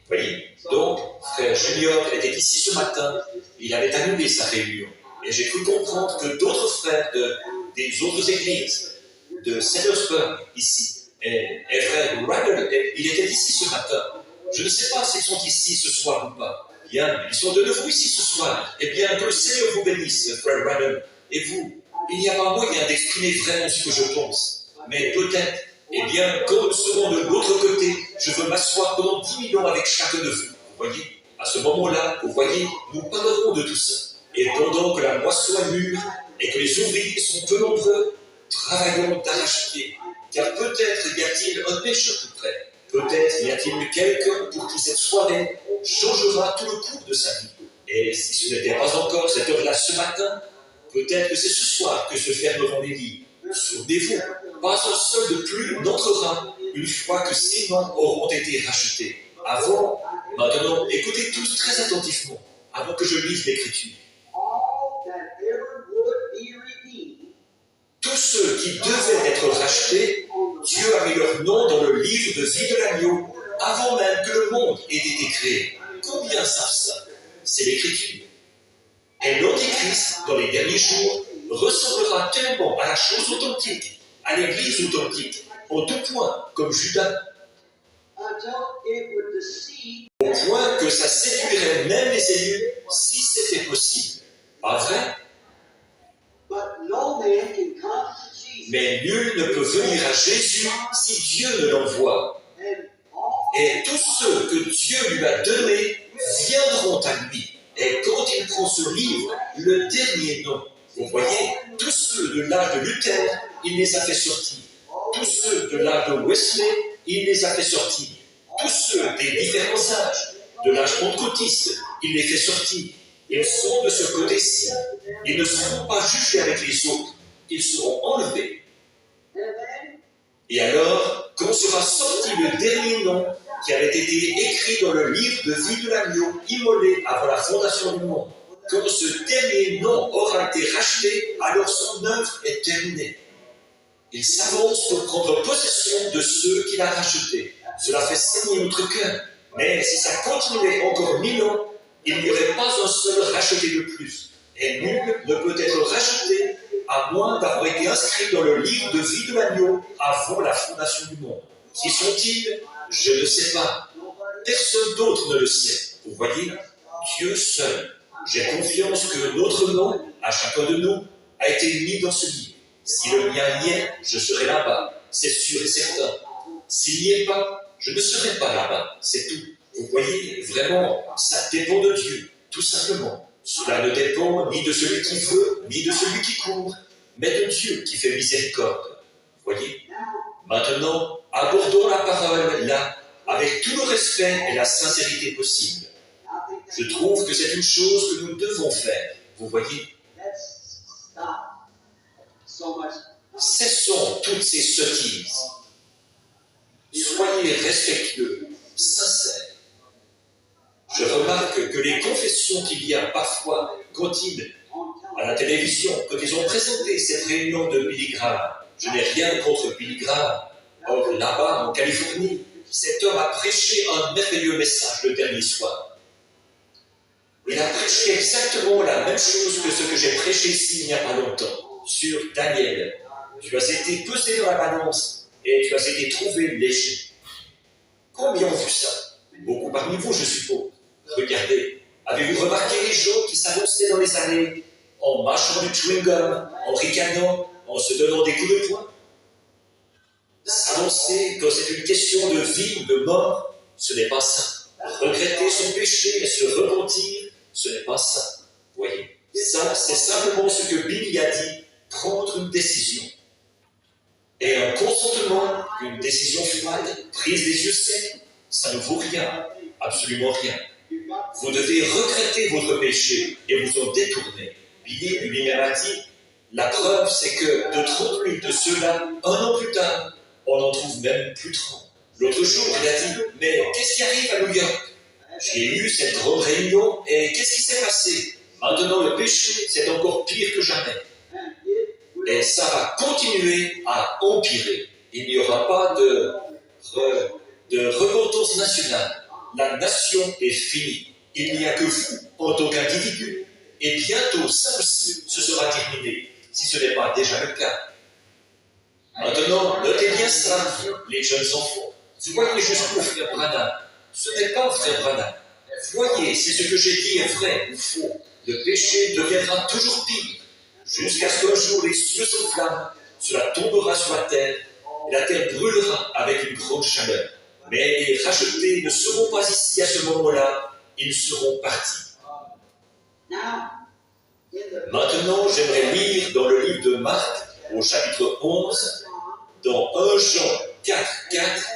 Donc, frère Junior était ici ce matin. Il avait annulé sa réunion. Et j'ai cru comprendre que d'autres frères des autres églises, de Sellersburg, ici, et frère Randall, il était ici ce matin. Je ne sais pas s'ils sont ici ce soir ou pas. Bien, ils sont de nouveau ici ce soir. Eh bien, que le Seigneur vous bénisse, frère Randall. Et vous, il n'y a pas moyen d'exprimer vraiment ce que je pense. Mais peut-être, eh bien, quand nous serons de l'autre côté, je veux m'asseoir pendant 10 000 ans avec chacun de vous. Vous voyez? À ce moment-là, vous voyez, nous parlerons de tout ça. Et pendant que la moisson est mûre et que les ouvriers sont peu nombreux, travaillons d'arrache-pied. Car peut-être y a-t-il un pécheur tout près. Peut-être y a-t-il quelqu'un pour qui cette soirée changera tout le cours de sa vie. Et si ce n'était pas encore cette heure-là ce matin, peut-être que c'est ce soir que se fermeront les lits. Souvenez-vous, pas un seul de plus n'entrera une fois que ces noms auront été rachetés. Maintenant, écoutez tous très attentivement, avant que je lise l'Écriture. Tous ceux qui devaient être rachetés, Dieu a mis leur nom dans le livre de vie de l'agneau, avant même que le monde ait été créé. Combien savent ça? C'est l'Écriture. Et l'Antichrist, dans les derniers jours, ressemblera tellement à la chose authentique, à l'Église authentique, en tout point, comme Judas, au point que ça séduirait même les élus, si c'était possible. Pas vrai? Mais nul ne peut venir à Jésus si Dieu ne l'envoie. Et tous ceux que Dieu lui a donnés viendront à lui. Et quand il prend ce livre, le dernier nom, vous voyez, tous ceux de l'âge de Luther, il les a fait sortir. Tous ceux de l'âge de Wesley, il les a fait sortir. Tous ceux des différents âges, de l'âge pentecôtiste, il les fait sortir. Ils sont de ce côté-ci. Ils ne seront pas jugés avec les autres. Ils seront enlevés. Et alors, quand sera sorti le dernier nom qui avait été écrit dans le livre de vie de l'agneau, immolé avant la fondation du monde, quand ce dernier nom aura été racheté, alors son œuvre est terminée. Il s'avance pour prendre possession de ceux qu'il a rachetés. Cela fait saigner notre cœur. Mais si ça continuait encore 1000 ans, il n'y aurait pas un seul racheté de plus. Et nul ne peut être racheté à moins d'avoir été inscrit dans le livre de vie de l'agneau avant la fondation du monde. Qui sont-ils? Je ne sais pas. Personne d'autre ne le sait. Vous voyez, Dieu seul. J'ai confiance que notre nom, à chacun de nous, a été mis dans ce livre. Si le mien y est, je serai là-bas. C'est sûr et certain. S'il n'y est pas, je ne serai pas là-bas. C'est tout. Vous voyez, vraiment, ça dépend de Dieu, tout simplement. Cela ne dépend ni de celui qui veut, ni de celui qui court, mais de Dieu qui fait miséricorde. Vous voyez? Maintenant, abordons la parole là, avec tout le respect et la sincérité possible. Je trouve que c'est une chose que nous devons faire. Vous voyez? Cessons toutes ces sottises. Soyez respectueux, sincères. Je remarque que les confessions qu'il y a parfois continuent à la télévision, quand ils ont présenté cette réunion de Billy Graham. Je n'ai rien contre Billy Graham. Or, là-bas, en Californie, cet homme a prêché un merveilleux message le dernier soir. Il a prêché exactement la même chose que ce que j'ai prêché ici il n'y a pas longtemps, sur Daniel. Tu as été pesé dans la balance et tu as été trouvé léger. Combien ont vu ça? Beaucoup parmi vous, je suppose. Regardez, avez-vous remarqué les gens qui s'avançaient dans les allées, en mâchant du chewing-gum, en ricanant, en se donnant des coups de poing? S'avancer quand c'est une question de vie ou de mort, ce n'est pas ça. Regretter son péché et se repentir, ce n'est pas ça. Voyez, ça, c'est simplement ce que Billy a dit, prendre une décision. Et un consentement, une décision froide, prise des yeux secs, ça ne vaut rien, absolument rien. Vous devez regretter votre péché et vous en détourner. Billy lui-même a dit, la preuve c'est que de 30 000 de ceux-là, un an plus tard, on n'en trouve même plus 30. L'autre jour, il a dit, mais qu'est-ce qui arrive à New York? J'ai eu cette grande réunion et qu'est-ce qui s'est passé? Maintenant le péché, c'est encore pire que jamais. Et ça va continuer à empirer. Il n'y aura pas de repentance nationale. La nation est finie. Il n'y a que vous, en tant qu'individu. Et bientôt, ça aussi, ce sera terminé, si ce n'est pas déjà le cas. Maintenant, notez bien ça, les jeunes enfants. Voyez jusqu'où frère Branham. Ce n'est pas frère Branham. Voyez si ce que j'ai dit est vrai ou faux. Le péché deviendra toujours pire. Jusqu'à ce qu'un jour les cieux s'enflamment, cela tombera sur la terre, et la terre brûlera avec une grande chaleur. Mais les rachetés ne seront pas ici à ce moment-là, ils seront partis. Maintenant, j'aimerais lire dans le livre de Marc, au chapitre 11, dans 1 Jean 4, 4,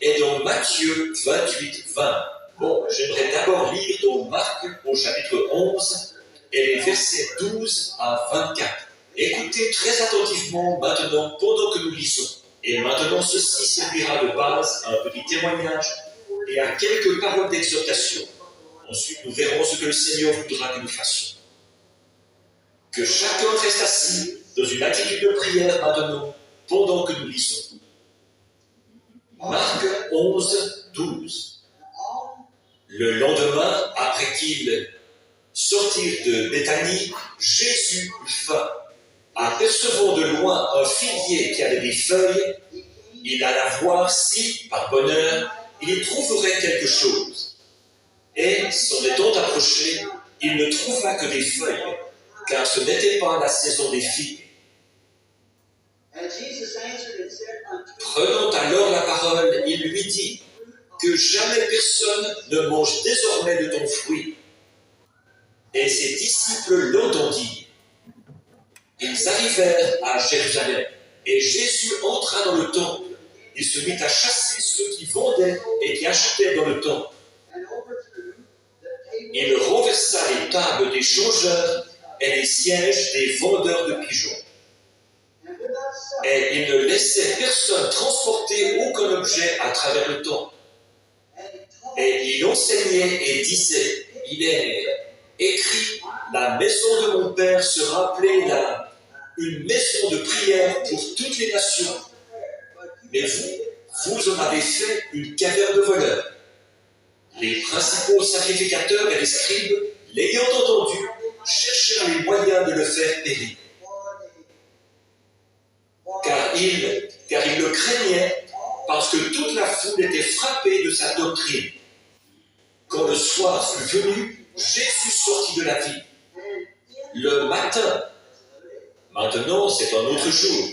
et dans Matthieu 28, 20. Bon, j'aimerais d'abord lire dans Marc, au chapitre 11, et les versets 12 à 24. Écoutez très attentivement maintenant pendant que nous lisons. Et maintenant, ceci servira de base à un petit témoignage et à quelques paroles d'exhortation. Ensuite, nous verrons ce que le Seigneur voudra que nous fassions. Que chacun reste assis dans une attitude de prière maintenant pendant que nous lisons. Marc 11, 12. Le lendemain, après qu'ils sortirent de Béthanie, Jésus eut faim. Apercevant de loin un figuier qui avait des feuilles, il alla voir si, par bonheur, il y trouverait quelque chose. Et, s'en étant approché, il ne trouva que des feuilles, car ce n'était pas la saison des figues. Prenant alors la parole, il lui dit que jamais personne ne mange désormais de ton fruit. Et ses disciples l'entendirent. Ils arrivèrent à Jérusalem, et Jésus entra dans le temple. Il se mit à chasser ceux qui vendaient et qui achetaient dans le temple. Il renversa les tables des changeurs et les sièges des vendeurs de pigeons. Et il ne laissait personne transporter aucun objet à travers le temple. Et il enseignait et disait, il est écrit, la maison de mon père sera appelée une maison de prière pour toutes les nations. Mais vous en avez fait une caverne de voleurs. Les principaux sacrificateurs et les scribes, l'ayant entendu, cherchèrent les moyens de le faire périr. Car ils le craignaient, parce que toute la foule était frappée de sa doctrine. Quand le soir fut venu, Jésus sortit de la ville. Le matin, maintenant c'est un autre jour,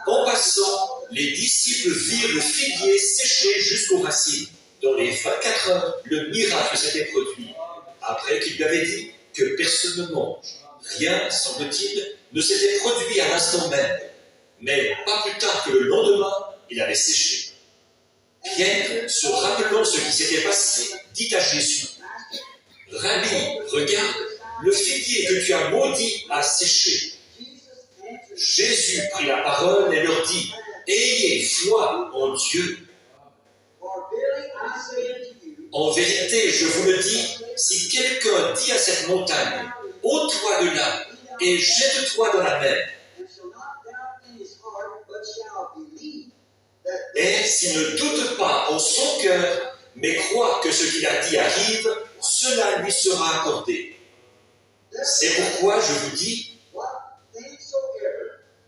en passant, les disciples virent le figuier séché jusqu'aux racines. Dans les 24 heures, le miracle s'était produit. Après qu'il lui avait dit que personne ne mange, rien, semble-t-il, ne s'était produit à l'instant même. Mais pas plus tard que le lendemain, il avait séché. Pierre, se rappelant ce qui s'était passé, dit à Jésus, « Rabbi, regarde, le figuier que tu as maudit a séché. » Jésus prit la parole et leur dit, « Ayez foi en Dieu. En vérité, je vous le dis, si quelqu'un dit à cette montagne, ôte-toi de là et jette-toi dans la mer, et s'il ne doute pas en son cœur, mais croit que ce qu'il a dit arrive, cela lui sera accordé. C'est pourquoi je vous dis,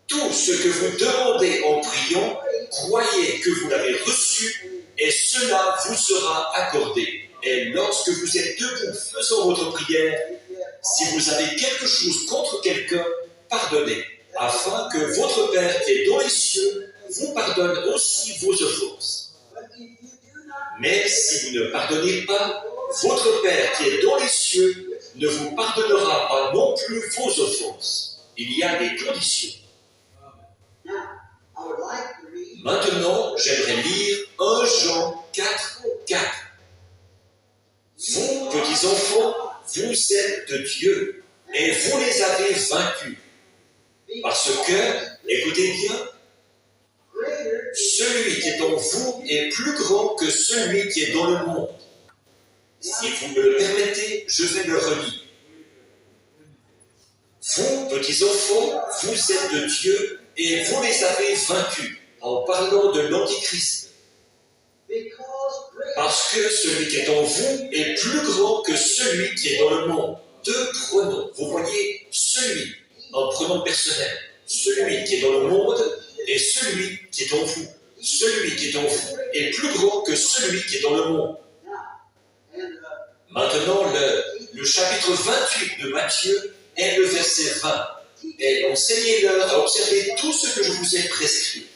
tout ce que vous demandez en priant, croyez que vous l'avez reçu, et cela vous sera accordé. Et lorsque vous êtes debout faisant votre prière, si vous avez quelque chose contre quelqu'un, pardonnez, afin que votre Père qui est dans les cieux vous pardonne aussi vos offenses. Mais si vous ne pardonnez pas, votre Père qui est dans les cieux ne vous pardonnera pas non plus vos offenses. Il y a des conditions. Maintenant, j'aimerais lire 1 Jean 4, 4. Vous, petits enfants, vous êtes de Dieu, et vous les avez vaincus. Parce que, écoutez bien, celui qui est en vous est plus grand que celui qui est dans le monde. Si vous me le permettez, je vais le relire. Vous, petits enfants, vous êtes de Dieu, et vous les avez vaincus, en parlant de l'Antichrist. Parce que celui qui est en vous est plus grand que celui qui est dans le monde. Deux pronoms. Vous voyez, celui, un pronom personnel. Celui qui est dans le monde et celui qui est en vous. Celui qui est en vous est plus grand que celui qui est dans le monde. Maintenant, le chapitre 28 de Matthieu est le verset 20. Et enseignez-leur à observer tout ce que je vous ai prescrit.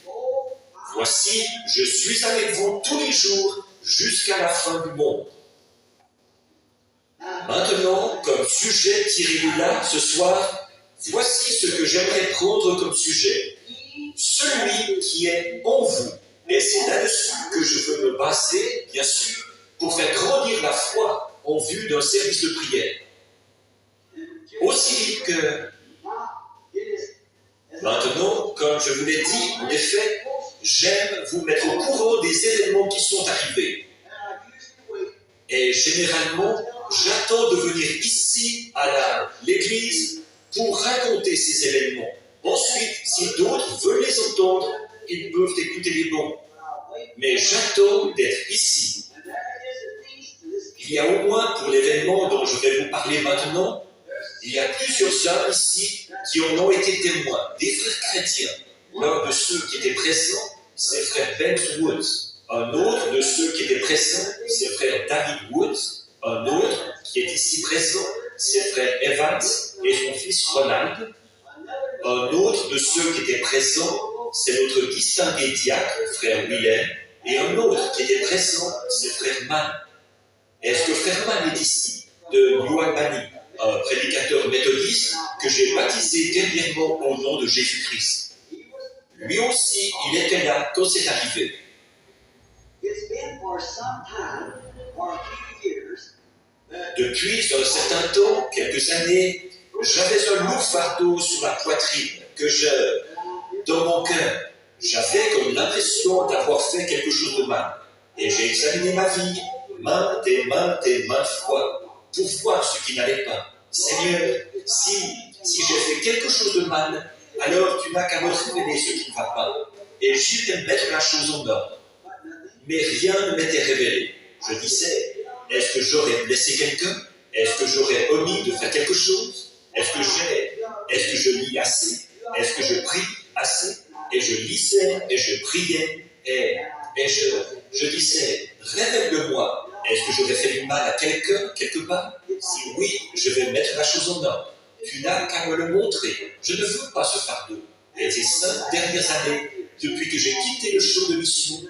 Voici, je suis avec vous tous les jours jusqu'à la fin du monde. Maintenant, comme sujet tiré de là, ce soir, voici ce que j'aimerais prendre comme sujet. Celui qui est en vous. Et c'est là-dessus que je veux me baser, bien sûr, pour faire grandir la foi en vue d'un service de prière. Aussi vite que... Maintenant, comme je vous l'ai dit, en effet, j'aime vous mettre au courant des événements qui sont arrivés. Et généralement, j'attends de venir ici, à l'église, pour raconter ces événements. Ensuite, si d'autres veulent les entendre, ils peuvent écouter les bons. Mais j'attends d'être ici. Il y a au moins, pour l'événement dont je vais vous parler maintenant, il y a plusieurs hommes ici qui en ont été témoins, des frères chrétiens. L'un de ceux qui étaient présents, c'est frère Ben Woods. Un autre de ceux qui étaient présents, c'est frère David Woods. Un autre qui est ici présent, c'est frère Evans et son fils Ronald. Un autre de ceux qui étaient présents, c'est notre distingué diacre, frère Willem. Et un autre qui était présent, c'est frère Mann. Est-ce que frère Mann est ici, de New Albany, un prédicateur méthodiste que j'ai baptisé dernièrement au nom de Jésus-Christ? Lui aussi, il était là quand c'est arrivé. Depuis un certain temps, quelques années, j'avais un lourd fardeau sur la poitrine dans mon cœur, j'avais comme l'impression d'avoir fait quelque chose de mal. Et j'ai examiné ma vie maintes et maintes fois pour voir ce qui n'allait pas. Seigneur, si j'ai fait quelque chose de mal, alors tu n'as qu'à me révéler ce qui ne va pas, et j'irai mettre la chose en ordre. Mais rien ne m'était révélé. Je disais, est-ce que j'aurais blessé quelqu'un? Est-ce que j'aurais omis de faire quelque chose? Est-ce que je lis assez? Est-ce que je prie assez? Et je lisais, et je priais, et je disais, révèle-le-moi. Est-ce que j'aurais fait du mal à quelqu'un, quelque part? Si oui, je vais mettre la chose en ordre. Tu n'as qu'à me le montrer. Je ne veux pas ce fardeau. Et ces 5 dernières années, depuis que j'ai quitté le champ de mission,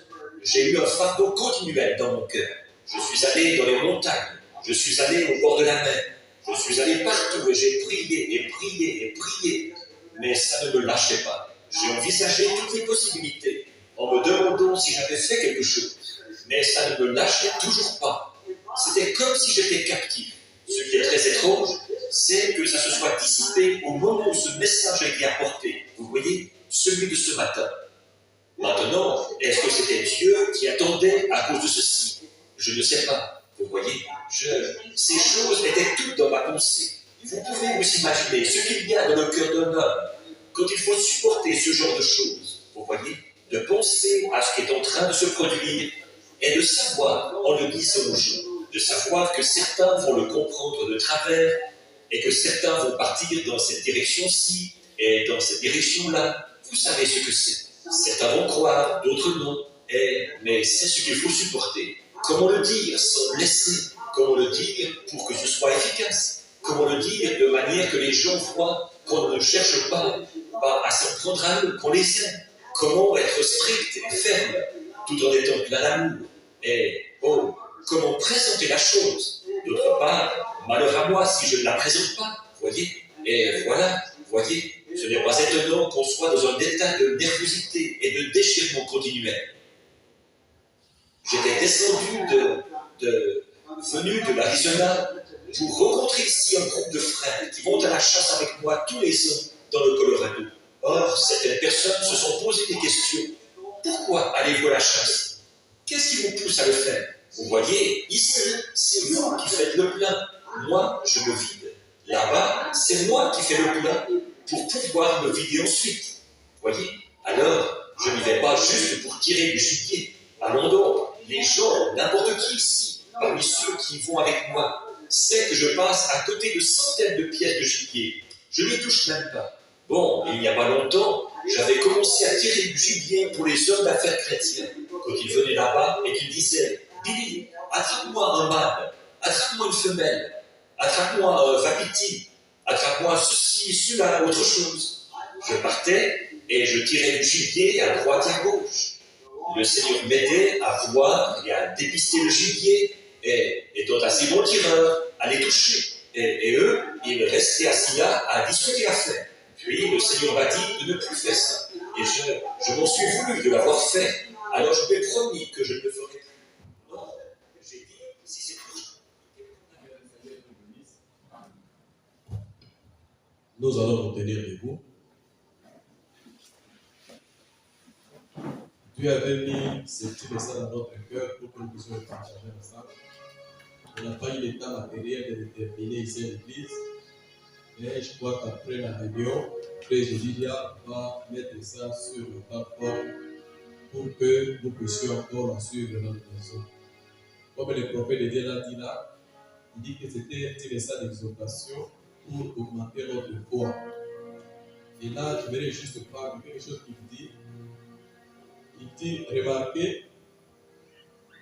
j'ai eu un fardeau continuel dans mon cœur. Je suis allé dans les montagnes, je suis allé au bord de la mer, je suis allé partout et j'ai prié et prié et prié. Mais ça ne me lâchait pas. J'ai envisagé toutes les possibilités en me demandant si j'avais fait quelque chose. Mais ça ne me lâchait toujours pas. C'était comme si j'étais captif. Ce qui est très étrange, c'est que ça se soit dissipé au moment où ce message a été apporté. Vous voyez, celui de ce matin. Maintenant, est-ce que c'était Dieu qui attendait à cause de ceci? Je ne sais pas. Vous voyez, ces choses étaient toutes dans ma pensée. Vous pouvez vous imaginer ce qu'il y a dans le cœur d'un homme quand il faut supporter ce genre de choses. Vous voyez, de penser à ce qui est en train de se produire et de savoir, en le disant aux gens, de savoir que certains vont le comprendre de travers et que certains vont partir dans cette direction-ci et dans cette direction-là. Vous savez ce que c'est. Certains vont croire, d'autres non. Mais c'est ce qu'il faut supporter. Comment le dire sans blesser? Comment le dire pour que ce soit efficace? Comment le dire de manière que les gens voient qu'on ne cherche pas à s'en prendre à eux, qu'on les aime? Comment être strict et ferme tout en étant plein d'amour? Comment présenter la chose? D'autre part, malheur à moi si je ne la présente pas, voyez? Et voilà, voyez, ce n'est pas étonnant qu'on soit dans un état de nervosité et de déchirement continuel. J'étais venu de l'Arizona pour rencontrer ici un groupe de frères qui vont à la chasse avec moi tous les ans dans le Colorado. Or, certaines personnes se sont posé des questions. Pourquoi allez-vous à la chasse? Qu'est-ce qui vous pousse à le faire? Vous voyez, ici, c'est vous qui faites le plein. Moi, je me vide. Là-bas, c'est moi qui fais le plein pour pouvoir me vider ensuite. Voyez? Alors, je n'y vais pas juste pour tirer du gibier. Allons donc, les gens, n'importe qui ici, parmi ceux qui vont avec moi, sait que je passe à côté de centaines de pièces de gibier. Je n'y touche même pas. Bon, il n'y a pas longtemps, j'avais commencé à tirer du gibier pour les hommes d'affaires chrétiens. Quand ils venaient là-bas et qu'ils disaient « Billy, attrape-moi un mâle, attrape-moi une femelle, attrape-moi un wapiti, attrape-moi ceci, cela, autre chose. » Je partais et je tirais du gibier à droite et à gauche. Le Seigneur m'aidait à voir et à dépister le gibier, et étant assez bon tireur, à les toucher. Et eux, ils restaient assis là à discuter l'affaire. Puis le Seigneur m'a dit de ne plus faire ça. Et je m'en suis voulu de l'avoir fait. Alors je m'ai promis que je ne le ferai plus. Non, j'ai dit, si c'est tout. Nous allons nous tenir debout. Dieu avait mis ce petit message dans notre cœur pour que nous puissions le partager ensemble. On n'a pas eu le temps matériel de le terminer ici à l'église. Mais je crois qu'après la réunion, Frère Lidia va mettre ça sur le plateforme pour que nous puissions encore la suivre dans notre maison. Comme le prophète de Dieu l'a dit là, il dit que c'était un petit message d'exhortation pour augmenter notre foi. Et là, je vais juste parler de quelque chose qu'il dit. Il dit, remarquez,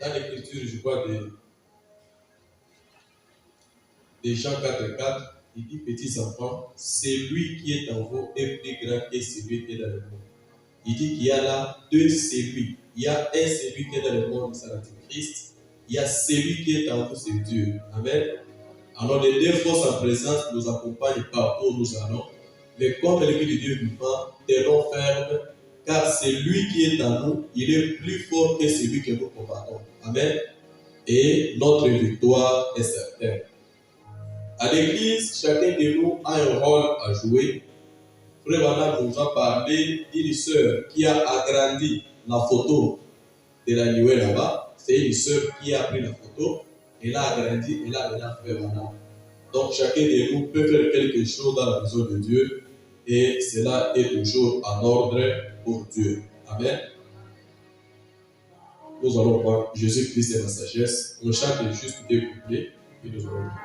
dans l'écriture, je crois, de Jean 4,4, il dit, petits enfants, celui qui est en vous est plus grand que celui qui est dans le monde. Il dit qu'il y a là deux celui. Il y a un celui qui est dans le monde, c'est l'Antichrist. Il y a celui qui est en vous, c'est Dieu. Amen. Alors les deux forces en présence nous accompagnent partout où nous allons. Mais comme l'Église de Dieu vivant, tenons ferme, car celui qui est en nous, il est plus fort que celui que nous combattons. Amen. Et notre victoire est certaine. À l'église, chacun de nous a un rôle à jouer. Frère Vanna nous a parlé d'une sœur qui a agrandi la photo de la nuée là-bas. C'est une sœur qui a pris la photo, elle a agrandi, elle a donné à Frère Vanna. Donc chacun de nous peut faire quelque chose dans la maison de Dieu et cela est toujours en ordre pour Dieu. Amen. Nous allons voir Jésus-Christ et la sagesse. On chante juste deux couplets et nous allons voir.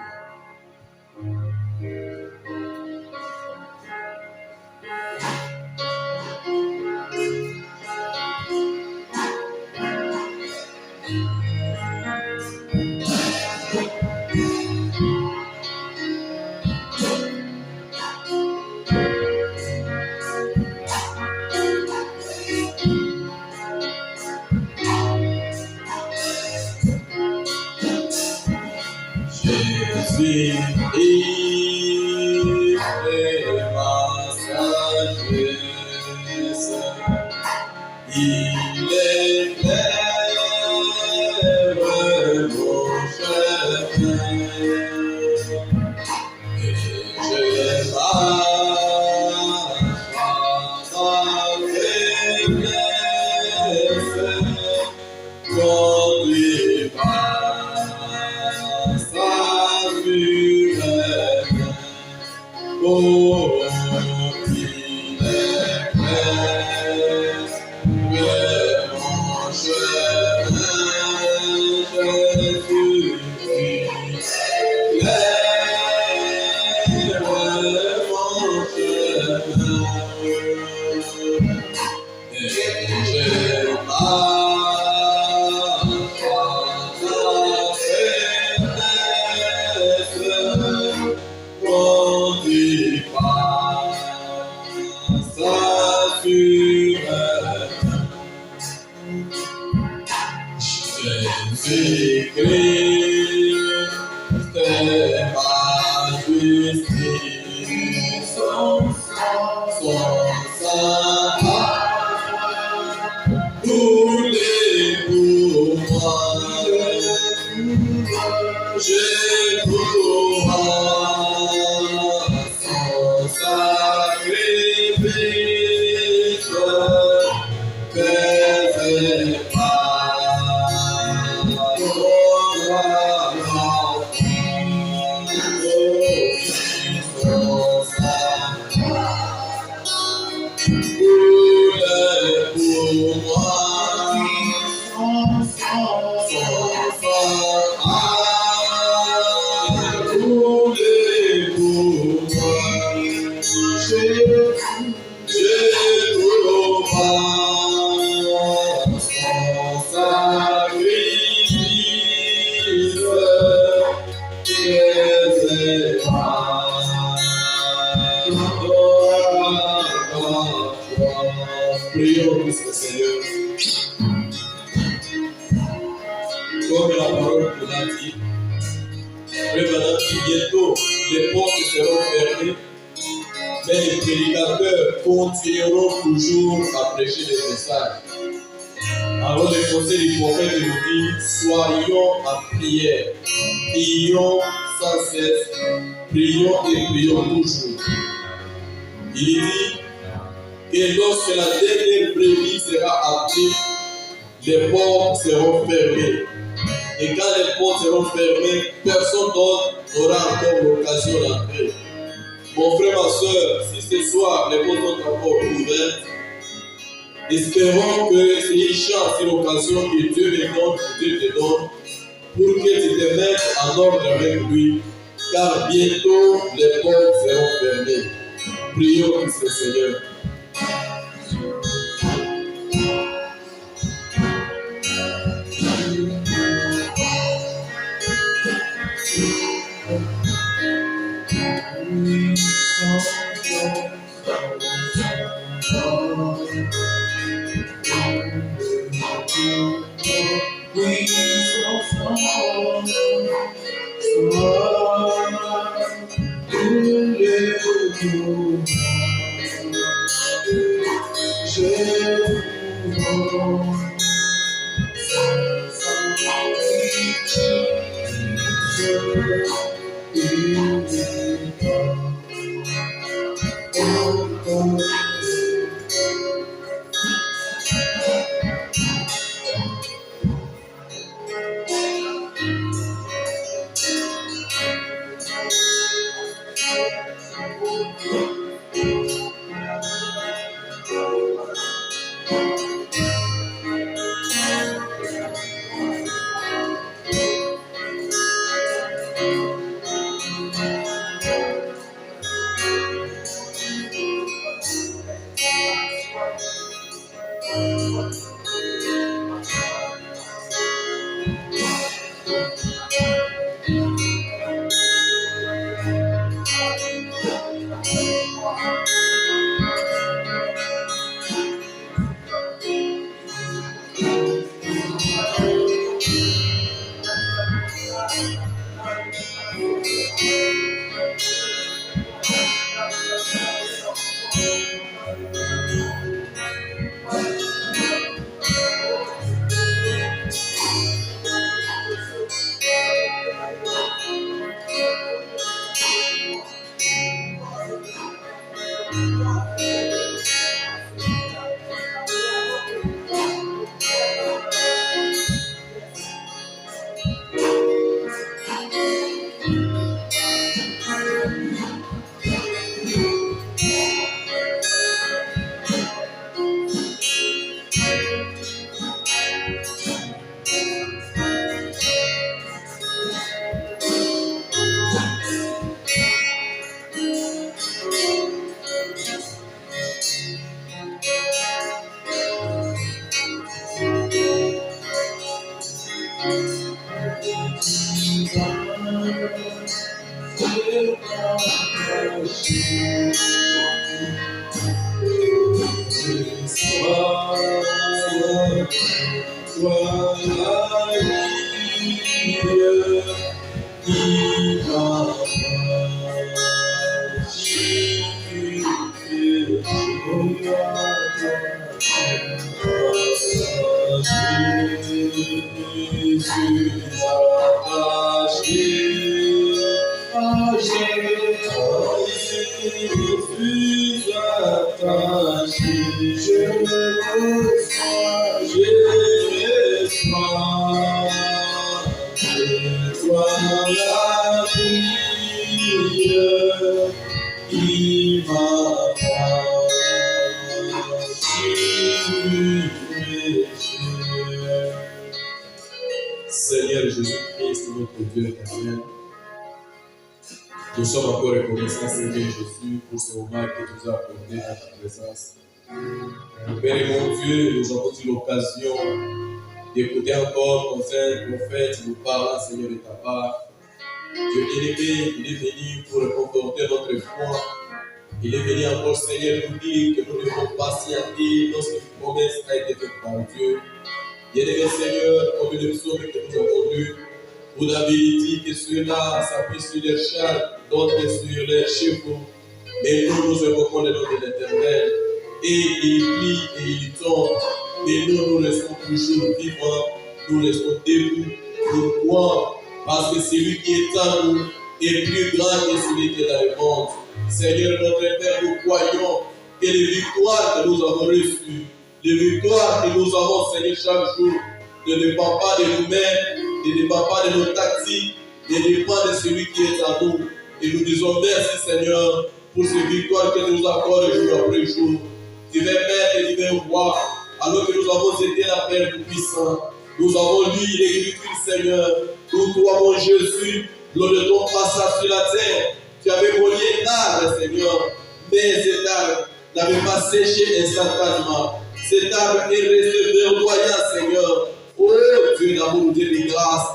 Jésus est ma sagesse, il éclaire mon chemin, et je marche à sa faiblesse, conduit par sa puresse. Oh, il éclaire mon chemin, Jésus-Christ éclaire mon chemin, et je marche à sa faiblesse, conduit par sa puresse. Jésus-Christ, c'est ma justice, son sang coulé pour moi, j'ai pour son sacrifice, faisait Prions pour ce Seigneur. Comme la parole nous l'a dit, maintenant bientôt les portes seront fermées, mais les prédicateurs continueront toujours à prêcher les messages. Alors le conseil du prophète nous dit, soyons en prière, prions sans cesse, prions et prions toujours. Il dit que lorsque la dernière brebis sera appelée, les portes seront fermées. Et quand les portes seront fermées, personne d'autre n'aura encore l'occasion d'entrer. Mon frère, ma soeur, si ce soir les portes sont encore ouvertes, espérons que c'est une chance, une occasion que Dieu te donne pour que tu te mettes en ordre avec lui, car bientôt les portes seront fermées. Prions pour ce Seigneur. Seigneur Jésus-Christ, notre Dieu éternel, nous sommes encore reconnaissants, Seigneur Jésus, pour ce moment que tu nous as accordé dans ta présence. Père et mon Dieu, nous avons eu l'occasion d'écouter encore ton saint prophète nous parlant, Seigneur, de ta part. Dieu bien-aimé, il est venu pour conforter notre foi. Il est venu encore, Seigneur, nous dire que nous devons patienter lorsqu'une promesse a été faite par Dieu. Bien-aimé Seigneur, comme le psaume que nous avons lu, vous avez dit que ceux-là s'appuient sur les chars, d'autres sur les chevaux. Mais nous invoquons le nom de l'Éternel. Et il plie et il tombe. Mais nous restons toujours vivants. Nous restons debout. Pourquoi? Parce que celui qui est en nous est plus grand que celui qui est dans le monde. Seigneur notre Père, nous croyons que les victoires que nous avons reçues, les victoires que nous avons, Seigneur, chaque jour, ne dépendent pas de nous-mêmes, ne dépendent pas de nos tactiques, ne dépendent de celui qui est en nous. Et nous disons merci, Seigneur, pour ces victoires que tu nous accordes jour après jour. Divin Père et divin Roi, alors que nous avons été la Père tout-puissant, nous avons lu l'Écriture, Seigneur, pour toi, mon Jésus, lors de ton passage sur la terre, tu avais relié l'arbre, Seigneur, mais cet arbre n'avait pas séché instantanément. Cet arbre est resté verdoyant, Seigneur. Oh Dieu d'amour, Dieu de grâce,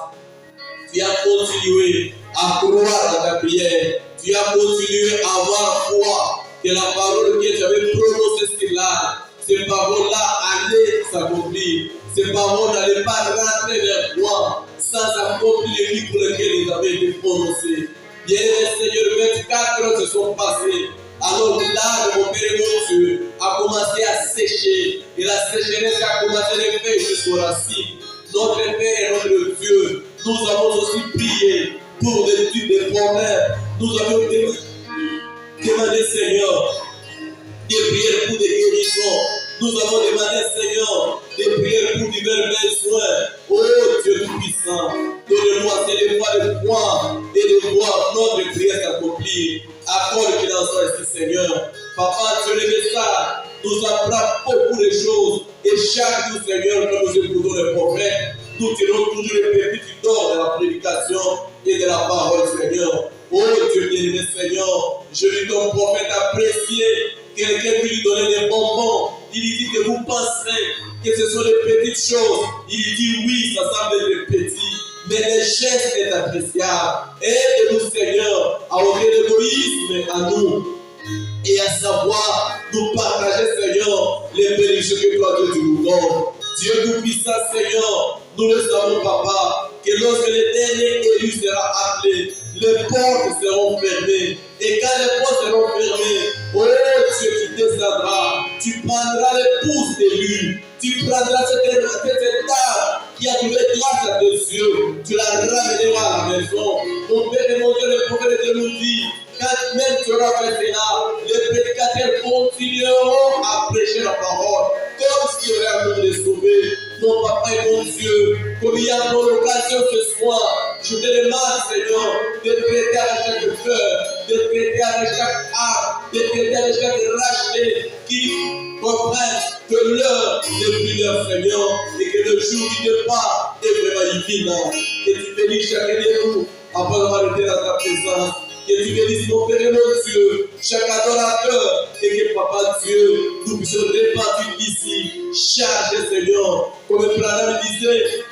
tu as continué à croire à ta prière. Tu as continué à avoir foi que la parole que tu avais prononcée sur l'arbre, ces paroles-là allaient s'accomplir. Ces paroles n'allaient pas rentrer vers toi sans accomplir les vies pour lesquelles ils avaient été prononcées. Bien, Seigneur, 24 heures se sont passées. Alors l'arbre, mon Père et mon Dieu, a commencé à sécher. Et la sécheresse a commencé à faire jusqu'aux racines. Notre Père et notre Dieu, nous avons aussi prié pour des types de problèmes. Nous avons demandé, Seigneur, des prières pour des guérisons. Nous avons demandé, Seigneur, des prières pour divers besoins. Oh Dieu tout-puissant, donne-nous assez de foi de croire et de voir notre prière s'accomplir. Accorde qu'il en soit ici, Seigneur. Papa, sur le message nous apprend beaucoup de choses. Et chaque jour, Seigneur, quand nous écoutons les prophètes, nous tirons toujours les pépites d'or de la prédication et de la parole, Seigneur. Oh Dieu bien-aimé, Seigneur, je lui ton prophète apprécié. Quelqu'un qui lui donnait des bonbons, il lui dit que vous pensez que ce sont des petites choses. Il dit oui, ça semble être petit, mais le geste est appréciable. Aide-nous, Seigneur, à ôter l'égoïsme à nous et à savoir nous partager, Seigneur, les bénédictions que toi, Dieu, tu nous donnes. Dieu tout-puissant, Seigneur, nous le savons, Papa, que lorsque le dernier élu sera appelé, les portes seront fermées. Et quand les portes seront fermées, oh Dieu, tu descendras, tu prendras les pouces d'élu, tu prendras cette table qui a trouvé grâce à tes yeux, tu la ramèneras à la maison. Mon Père et mon Dieu, le prophète de nous dit, quand même tu auras fait cela, les prédicateurs laquelle continueront à prêcher la parole, comme si on avait amour de sauver. Mon papa et mon Dieu, comme il y a l'occasion ce soir, je te demande, Seigneur, de traiter avec chaque cœur, de traiter avec chaque âme, de traiter avec chaque racheté qui comprennent que l'heure n'est plus l'heure, Seigneur, et que le jour qui te part est vraiment imminent. Que tu bénisses chacun de nous après avoir été dans ta présence. Que tu bénisses mon Père et mon Dieu, chaque adorateur, et que Papa Dieu, nous puissions répartir ici, charger Seigneur, comme le Branham disait,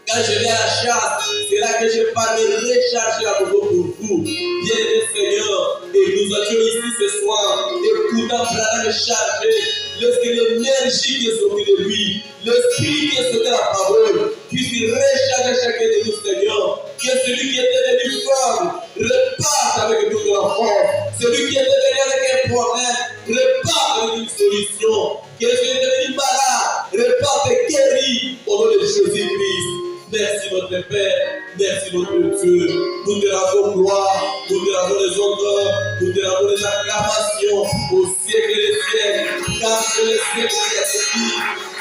quand je vais à la chasse, c'est là que je pars me recharger à nouveau pour vous. Bien-aimé Seigneur, et nous étions ici ce soir, écoutant Branham charger, lorsque l'énergie qui est sortie de lui, l'esprit qui est sorti de la parole, puisse recharger chacun de nous, Seigneur. Que celui qui était venu fort reparte avec toute la force. Celui qui était venu avec un problème reparte avec une solution. Que celui qui était venu malade reparte guéri au nom de Jésus-Christ. Merci notre Père, merci notre Dieu. Nous te rendons gloire, nous te rendons les honneurs, nous te rendons les acclamations au siècle des siècles. Car c'est le siècle qui a dit,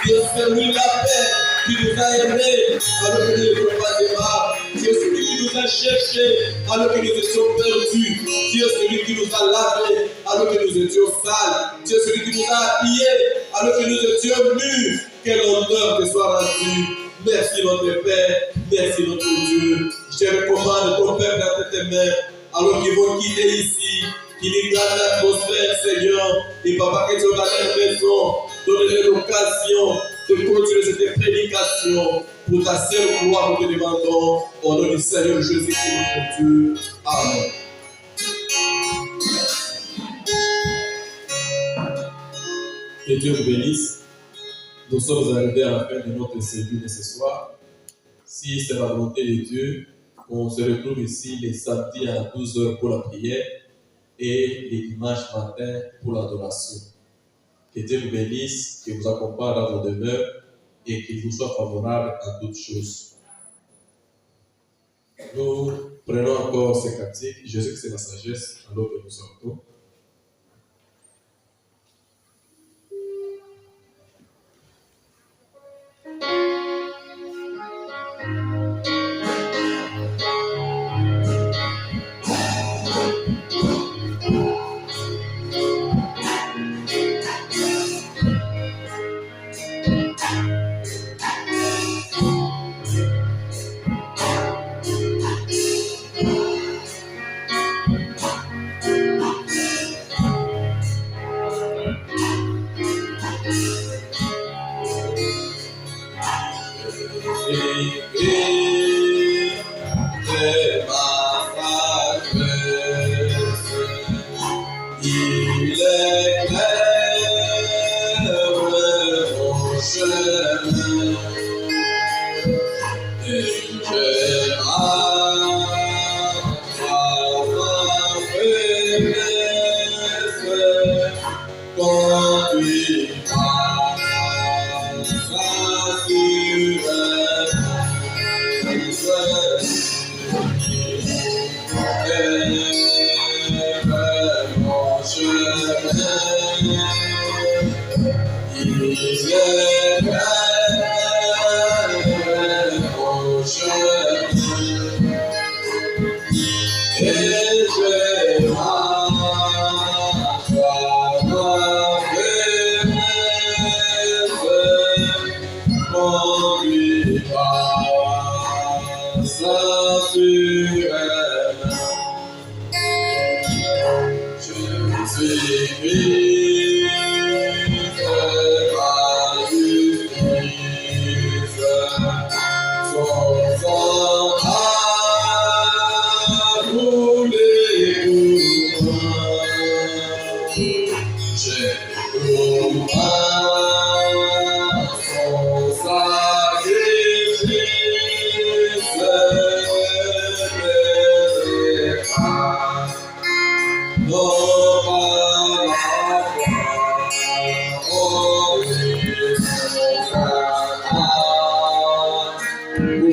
Dieu celui la paix, qui nous a aimés alors que nous n'étions pas aimables. Dieu celui qui nous a cherchés alors que nous étions perdus. Dieu celui qui nous a lavés alors que nous étions sales. Dieu celui qui nous a habillés alors que nous étions nus. Quel honneur te soit rendu. Merci notre Père, merci notre Dieu. Je te recommande ton peuple dans tes mains, alors qu'ils vont quitter ici, qu'ils gardent l'atmosphère, Seigneur. Et Papa, que tu vas dans leur maison, donner l'occasion de continuer cette prédication pour ta seule gloire, nous te demandons, au nom du Seigneur Jésus-Christ, notre Dieu. Amen. Que Dieu vous bénisse. Nous sommes arrivés à la fin de notre service de ce soir. Si c'est la volonté de Dieu, on se retrouve ici les samedis à 12h pour la prière et les dimanches matin pour l'adoration. Que Dieu vous bénisse, qu'il vous accompagne dans vos demeures et qu'il vous soit favorable à toutes choses. Nous prenons encore ces cantiques. Je sais que c'est la sagesse alors que nous sortons. Jésus-Christ.